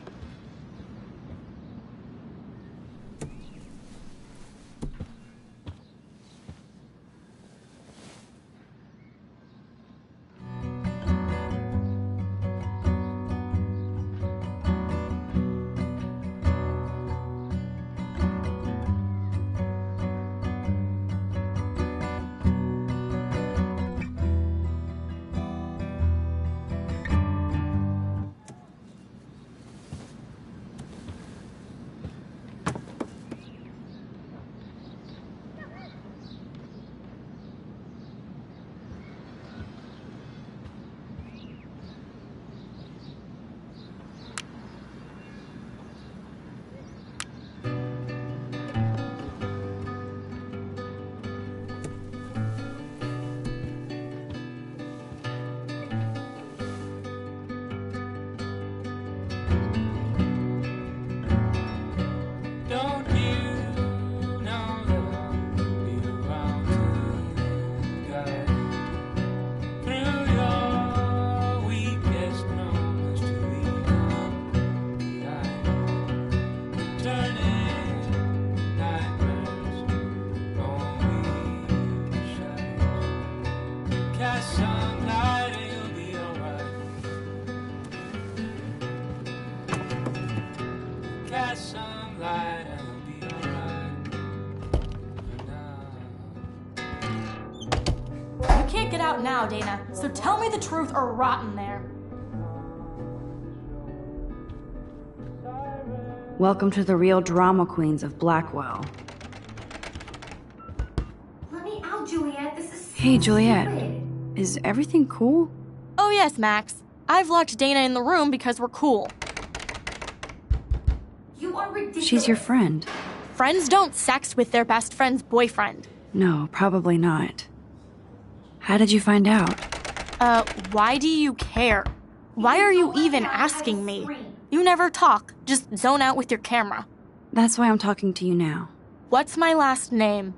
out now, Dana, so tell me the truth or rot in there. Welcome to the real drama queens of Blackwell. Let me out, Juliet. This is so Hey, Juliet. stupid. Is everything cool? Oh yes, Max. I've locked Dana in the room because we're cool. You are ridiculous. She's your friend. Friends don't sex with their best friend's boyfriend. No, probably not. How did you find out? Why do you care? Why are you even asking me? You never talk, just zone out with your camera. That's why I'm talking to you now. What's my last name?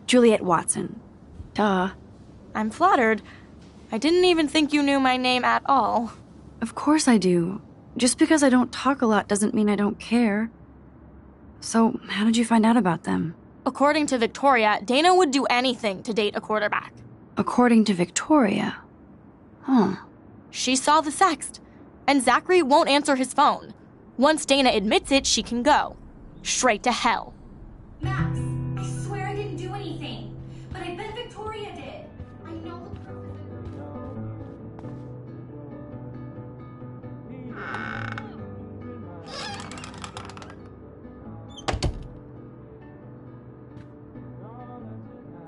Juliet Watson. Duh. I'm flattered. I didn't even think you knew my name at all. Of course I do. Just because I don't talk a lot doesn't mean I don't care. So, how did you find out about them? According to Victoria, Dana would do anything to date a quarterback. According to Victoria? Huh. She saw the sext, and Zachary won't answer his phone. Once Dana admits it, she can go. Straight to hell. Max, I swear I didn't do anything. But I bet Victoria did. I know the perfect...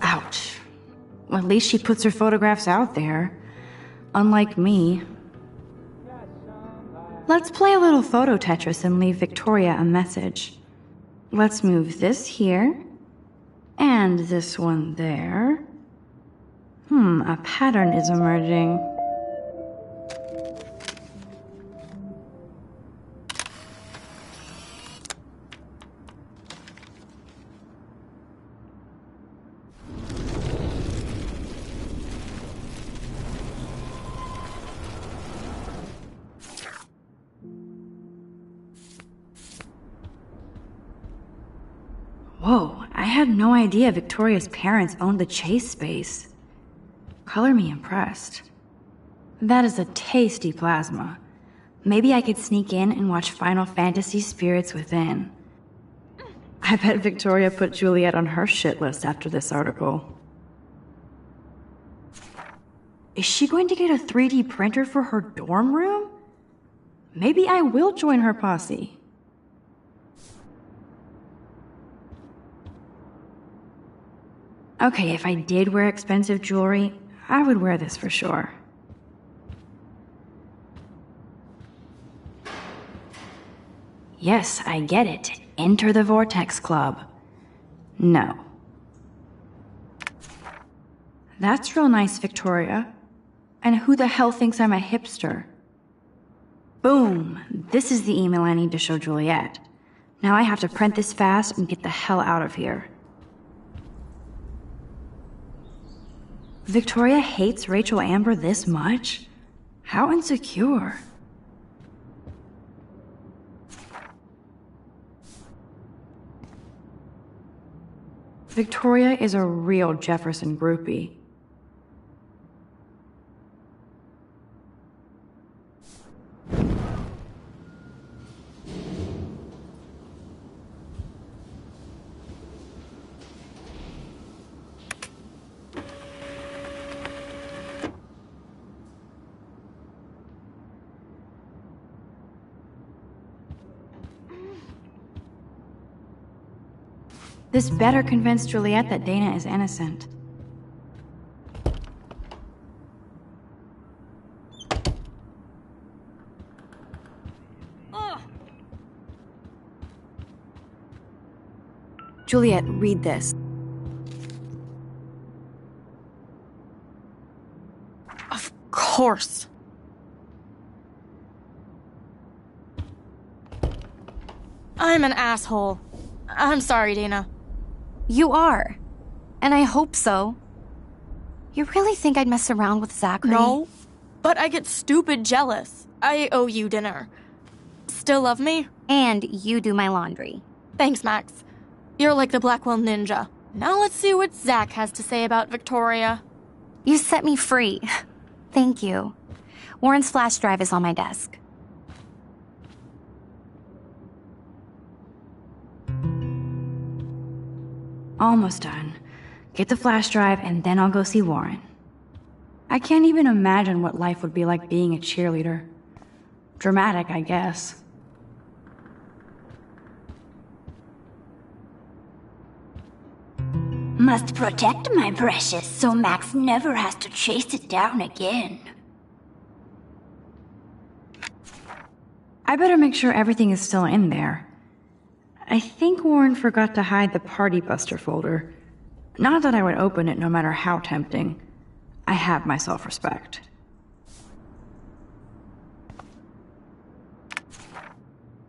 Ouch. Well, at least she puts her photographs out there. Unlike me. Let's play a little photo Tetris and leave Victoria a message. Let's move this here. And this one there. A pattern is emerging. Whoa, I had no idea Victoria's parents owned the Chase space. Color me impressed. That is a tasty plasma. Maybe I could sneak in and watch Final Fantasy Spirits Within. I bet Victoria put Juliet on her shit list after this article. Is she going to get a 3D printer for her dorm room? Maybe I will join her posse. Okay, if I did wear expensive jewelry, I would wear this for sure. Yes, I get it. Enter the Vortex Club. No. That's real nice, Victoria. And who the hell thinks I'm a hipster? Boom! This is the email I need to show Juliet. Now I have to print this fast and get the hell out of here. Victoria hates Rachel Amber this much? How insecure. Victoria is a real Jefferson groupie. This better convince Juliet that Dana is innocent. Juliet, read this. Of course. I'm an asshole. I'm sorry, Dana. You are. And I hope so. You really think I'd mess around with Zachary? No, but I get stupid jealous. I owe you dinner. Still love me? And you do my laundry. Thanks, Max. You're like the Blackwell Ninja. Now let's see what Zach has to say about Victoria. You set me free. Thank you. Warren's flash drive is on my desk. Almost done. Get the flash drive, and then I'll go see Warren. I can't even imagine what life would be like being a cheerleader. Dramatic, I guess. Must protect my precious so Max never has to chase it down again. I better make sure everything is still in there. I think Warren forgot to hide the Party Buster folder. Not that I would open it no matter how tempting. I have my self-respect.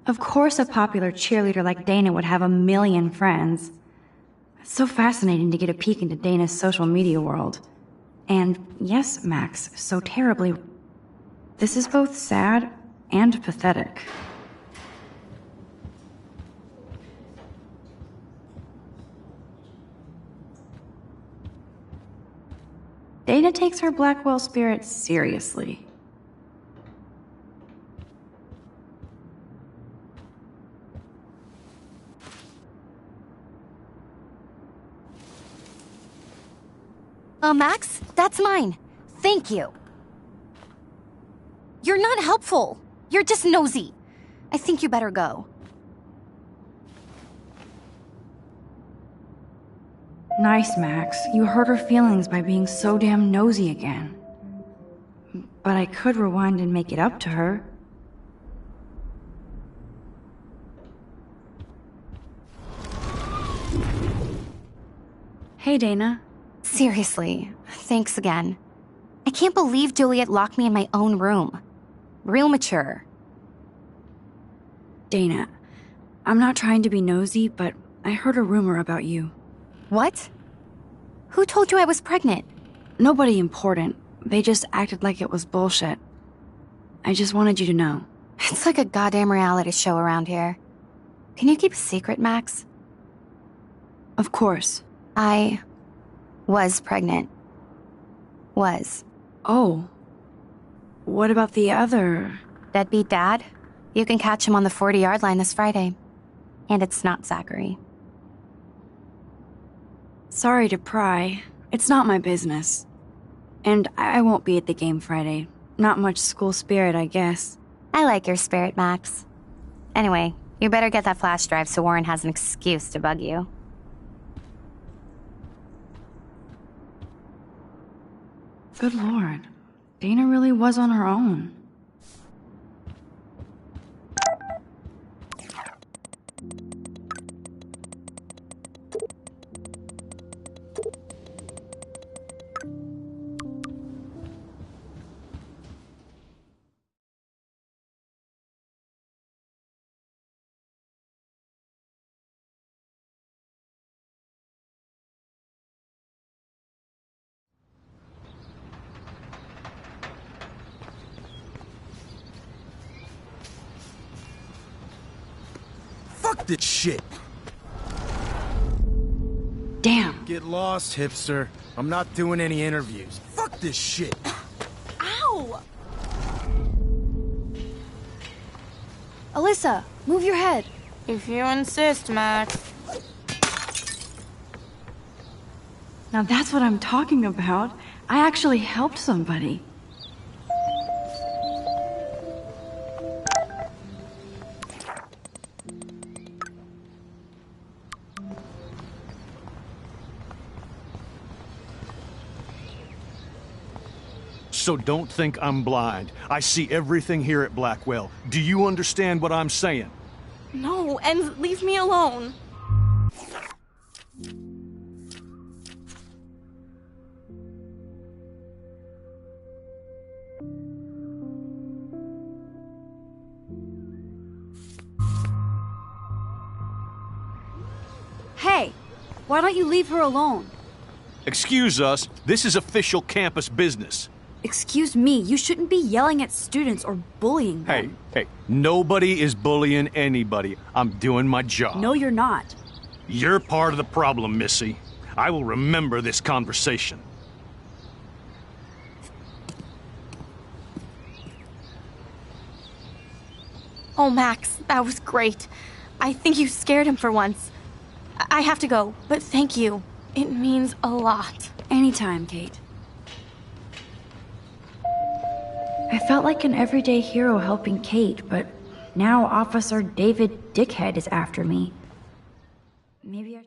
Of course a popular cheerleader like Dana would have a million friends. It's so fascinating to get a peek into Dana's social media world. And yes, Max, so terribly. This is both sad and pathetic. Dana takes her Blackwell spirit seriously. Max, that's mine. Thank you. You're not helpful. You're just nosy. I think you better go. Nice, Max. You hurt her feelings by being so damn nosy again. But I could rewind and make it up to her. Hey, Dana. Seriously, thanks again. I can't believe Juliet locked me in my own room. Real mature. Dana, I'm not trying to be nosy, but I heard a rumor about you. What? Who told you I was pregnant? Nobody important. They just acted like it was bullshit. I just wanted you to know. It's like a goddamn reality show around here. Can you keep a secret, Max? Of course. I was pregnant. Was. Oh. What about the other? Deadbeat dad? You can catch him on the 40-yard line this Friday. And it's not Zachary. Sorry to pry. It's not my business. And I won't be at the game Friday. Not much school spirit, I guess. I like your spirit, Max. Anyway, you better get that flash drive so Warren has an excuse to bug you. Good lord. Dana really was on her own. Fuck this shit! Damn. Get lost, hipster. I'm not doing any interviews. Fuck this shit! Ow! Alyssa, move your head. If you insist, Max. Now that's what I'm talking about. I actually helped somebody. So don't think I'm blind. I see everything here at Blackwell. Do you understand what I'm saying? No, and leave me alone. Hey, why don't you leave her alone? Excuse us, this is official campus business. Excuse me, you shouldn't be yelling at students or bullying them. Hey, nobody is bullying anybody. I'm doing my job. No, you're not. You're part of the problem, Missy. I will remember this conversation. Oh, Max, that was great. I think you scared him for once. I have to go, but thank you. It means a lot. Anytime, Kate. I felt like an everyday hero helping Kate, but now Officer David Dickhead is after me. Maybe I...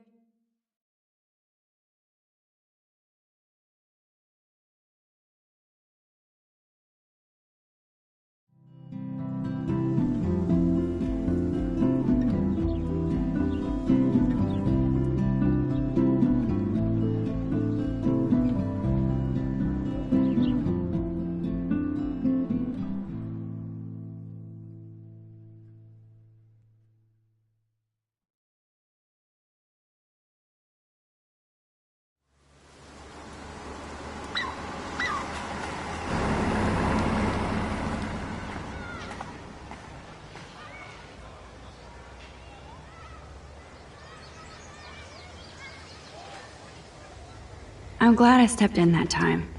I'm glad I stepped in that time.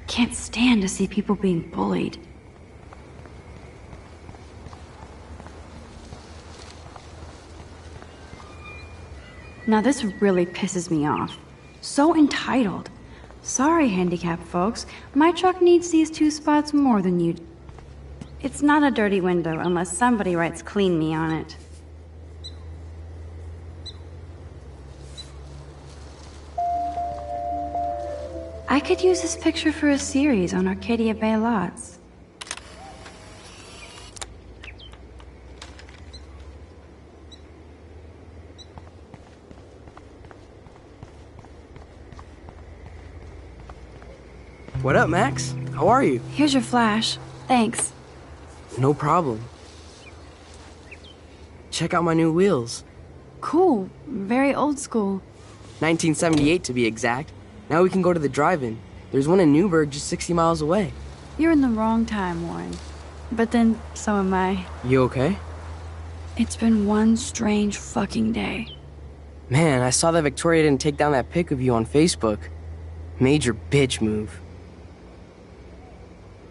Can't stand to see people being bullied. Now this really pisses me off. So entitled. Sorry, handicapped folks. My truck needs these 2 spots more than you. It's not a dirty window unless somebody writes "clean me" on it. I could use this picture for a series on Arcadia Bay lots. What up, Max? How are you? Here's your flash. Thanks. No problem. Check out my new wheels. Cool. Very old school. 1978 to be exact. Now we can go to the drive-in. There's one in Newburgh just 60 miles away. You're in the wrong time, Warren. But then, so am I. You okay? It's been one strange fucking day. Man, I saw that Victoria didn't take down that pic of you on Facebook. Major bitch move.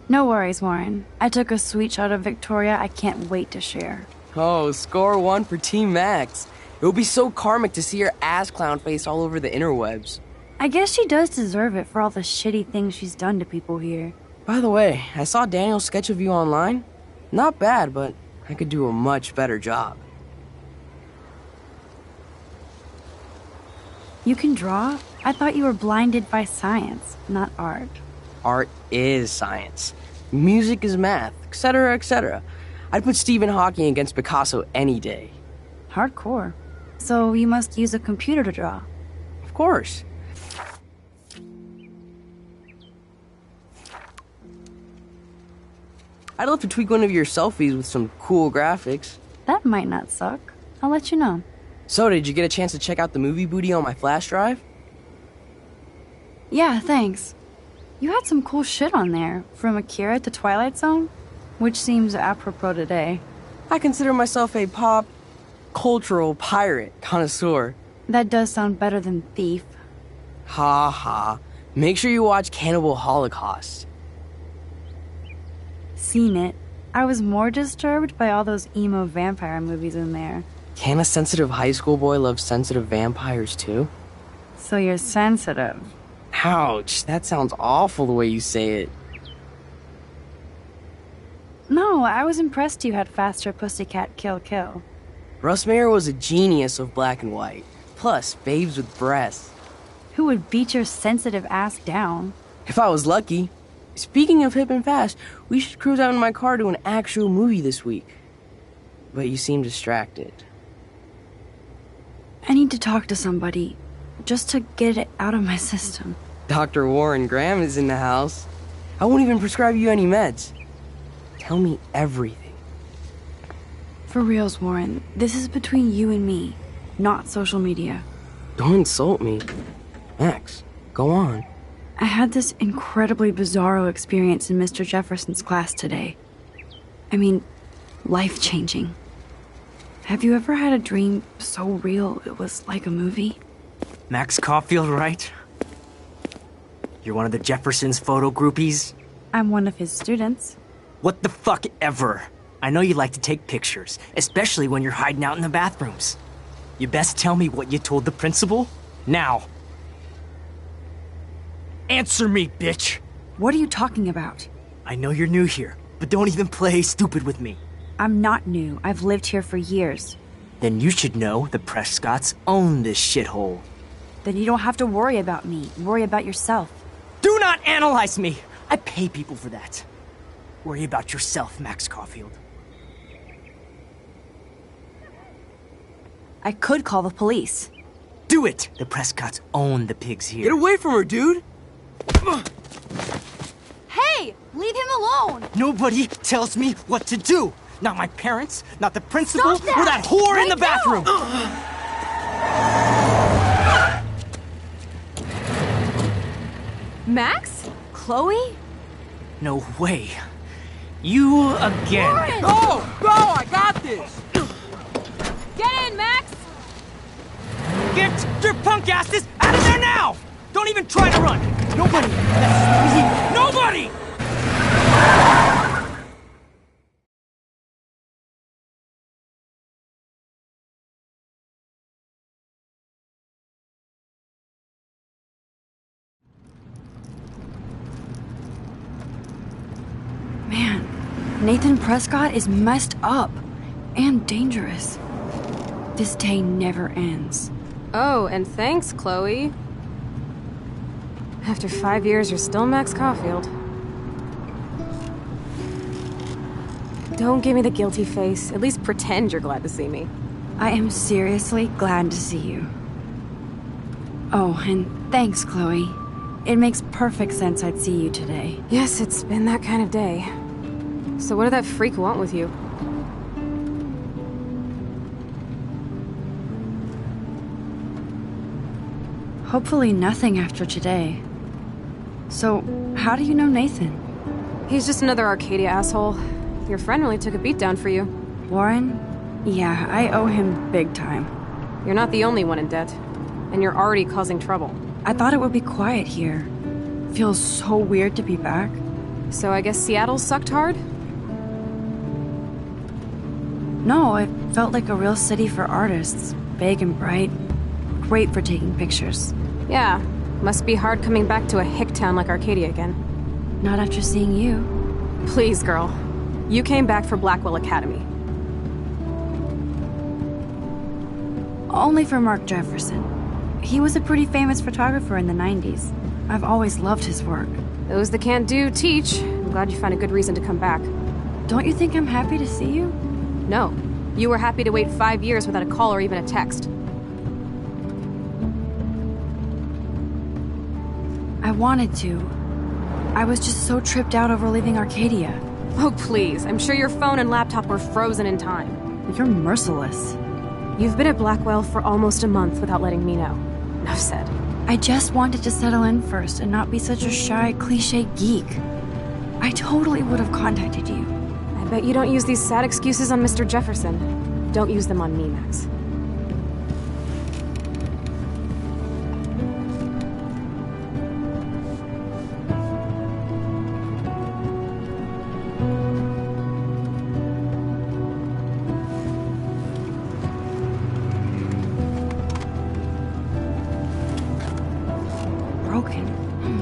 No worries, Warren. I took a sweet shot of Victoria I can't wait to share. Oh, score 1 for Team Max. It would be so karmic to see her ass clown face all over the interwebs. I guess she does deserve it for all the shitty things she's done to people here. By the way, I saw Daniel's sketch of you online. Not bad, but I could do a much better job. You can draw? I thought you were blinded by science, not art. Art is science. Music is math, etc., etc. I'd put Stephen Hawking against Picasso any day. Hardcore. So you must use a computer to draw. Of course. I'd love to tweak one of your selfies with some cool graphics. That might not suck. I'll let you know. So, did you get a chance to check out the movie booty on my flash drive? Yeah, thanks. You had some cool shit on there, from Akira to Twilight Zone, which seems apropos today. I consider myself a pop cultural pirate connoisseur. That does sound better than thief. Ha ha. Make sure you watch Cannibal Holocaust. Seen it. I was more disturbed by all those emo vampire movies in there. Can a sensitive high school boy love sensitive vampires too? So you're sensitive. Ouch, that sounds awful the way you say it. No, I was impressed you had faster Pussycat Kill Kill. Russ Meyer was a genius of black and white. Plus, babes with breasts. Who would beat your sensitive ass down? If I was lucky. Speaking of hip and fast, we should cruise out in my car to an actual movie this week. But you seem distracted. I need to talk to somebody, just to get it out of my system. Dr. Warren Graham is in the house. I won't even prescribe you any meds. Tell me everything. For reals, Warren, this is between you and me, not social media. Don't insult me. Max, go on. I had this incredibly bizarro experience in Mr. Jefferson's class today. I mean, life-changing. Have you ever had a dream so real it was like a movie? Max Caulfield, right? You're one of the Jefferson's photo groupies? I'm one of his students. What the fuck ever? I know you like to take pictures, especially when you're hiding out in the bathrooms. You best tell me what you told the principal. Now. Answer me, bitch! What are you talking about? I know you're new here, but don't even play stupid with me. I'm not new. I've lived here for years. Then you should know the Prescotts own this shithole. Then you don't have to worry about me. Worry about yourself. Do not analyze me! I pay people for that. Worry about yourself, Max Caulfield. I could call the police. Do it! The Prescotts own the pigs here. Get away from her, dude! Hey! Leave him alone! Nobody tells me what to do! Not my parents, not the principal, Stop that! or that whore Right in the bathroom! Max? Chloe? No way. You again. Lauren! Oh! Bro, I got this! Get in, Max! Get your punk asses out of there now! Don't even try to run! Nobody! That's me! Nobody! Man, Nathan Prescott is messed up and dangerous. This day never ends. Oh, and thanks, Chloe. After 5 years, you're still Max Caulfield. Don't give me the guilty face. At least pretend you're glad to see me. I am seriously glad to see you. Oh, and thanks, Chloe. It makes perfect sense I'd see you today. Yes, it's been that kind of day. So what did that freak want with you? Hopefully nothing after today. So, how do you know Nathan? He's just another Arcadia asshole. Your friend really took a beat down for you. Warren? Yeah, I owe him big time. You're not the only one in debt. And you're already causing trouble. I thought it would be quiet here. Feels so weird to be back. So I guess Seattle sucked hard? No, it felt like a real city for artists. Big and bright. Great for taking pictures. Yeah, must be hard coming back to a hick town like Arcadia again. Not after seeing you. Please, girl. You came back for Blackwell Academy. Only for Mark Jefferson. He was a pretty famous photographer in the 90s. I've always loved his work. Those that can't do, teach. I'm glad you found a good reason to come back. Don't you think I'm happy to see you? No. You were happy to wait 5 years without a call or even a text. I wanted to. I was just so tripped out over leaving Arcadia. Oh, please. I'm sure your phone and laptop were frozen in time. You're merciless. You've been at Blackwell for almost a month without letting me know. Enough said. I just wanted to settle in first and not be such a shy, cliche geek. I totally would have contacted you. I bet you don't use these sad excuses on Mr. Jefferson. Don't use them on me, Max.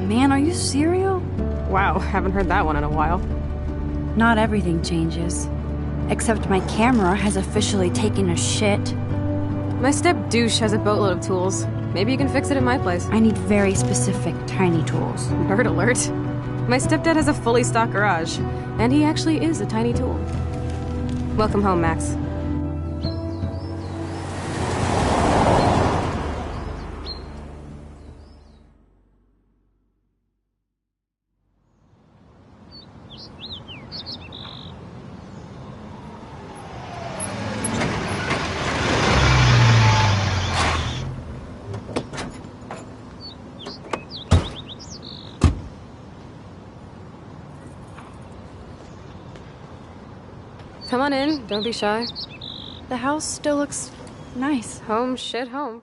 Man, are you serial? Wow, haven't heard that one in a while. Not everything changes. Except my camera has officially taken a shit. My step douche has a boatload of tools. Maybe you can fix it at my place. I need very specific, tiny tools. Nerd alert. My stepdad has a fully stocked garage, and he actually is a tiny tool. Welcome home, Max. Come on in, don't be shy. The house still looks nice. Home shit home.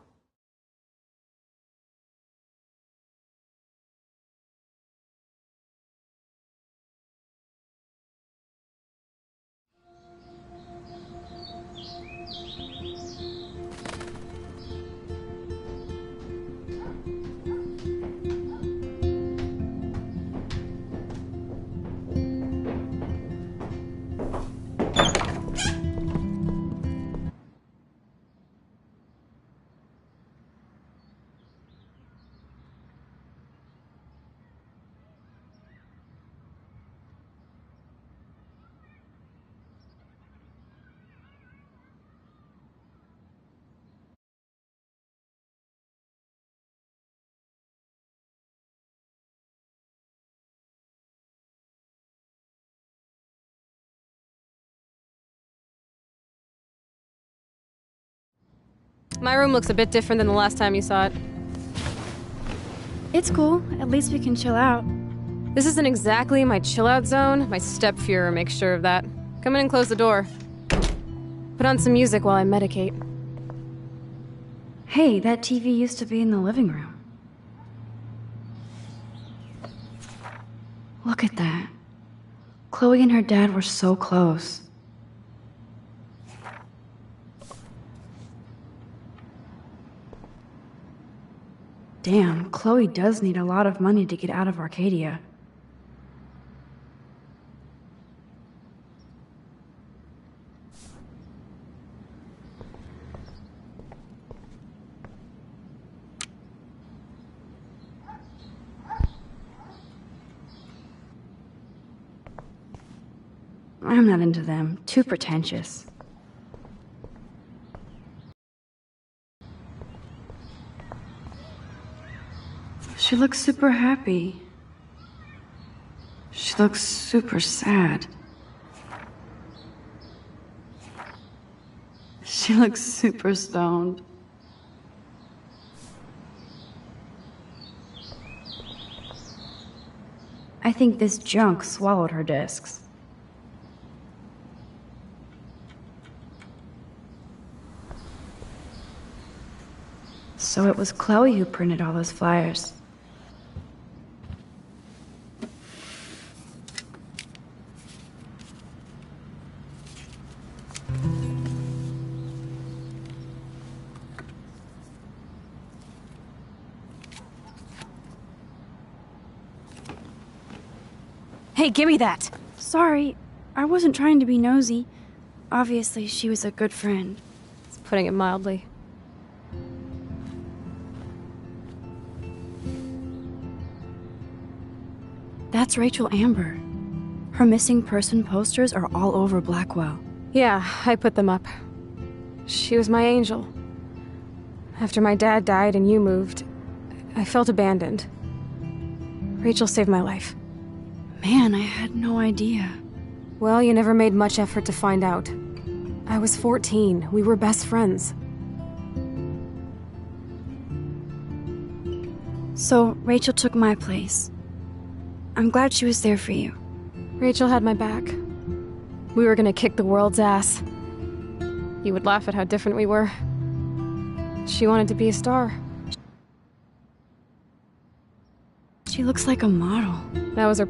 My room looks a bit different than the last time you saw it. It's cool. At least we can chill out. This isn't exactly my chill-out zone. My stepfuhrer makes sure of that. Come in and close the door. Put on some music while I medicate. Hey, that TV used to be in the living room. Look at that. Chloe and her dad were so close. Damn, Chloe does need a lot of money to get out of Arcadia. I'm not into them. Too pretentious. She looks super happy. She looks super sad. She looks super stoned. I think this junk swallowed her discs. So it was Chloe who printed all those flyers. Hey, give me that! Sorry, I wasn't trying to be nosy. Obviously, she was a good friend. It's putting it mildly. That's Rachel Amber. Her missing person posters are all over Blackwell. Yeah, I put them up. She was my angel. After my dad died and you moved, I felt abandoned. Rachel saved my life. Man, I had no idea. Well, you never made much effort to find out. I was 14. We were best friends. So, Rachel took my place. I'm glad she was there for you. Rachel had my back. We were gonna kick the world's ass. You would laugh at how different we were. She wanted to be a star. She looks like a model. That was her...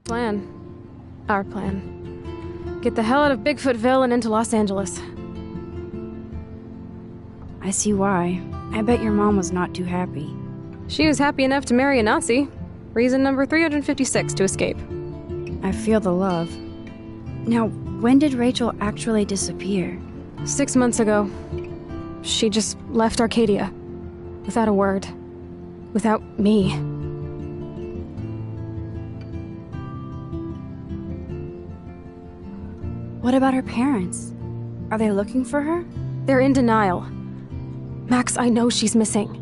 Plan. Our plan. Get the hell out of Bigfootville and into Los Angeles. I see why. I bet your mom was not too happy. She was happy enough to marry a Nazi. Reason number 356 to escape. I feel the love. Now, when did Rachel actually disappear? 6 months ago. She just left Arcadia. Without a word. Without me. What about her parents? Are they looking for her? They're in denial. Max, I know she's missing.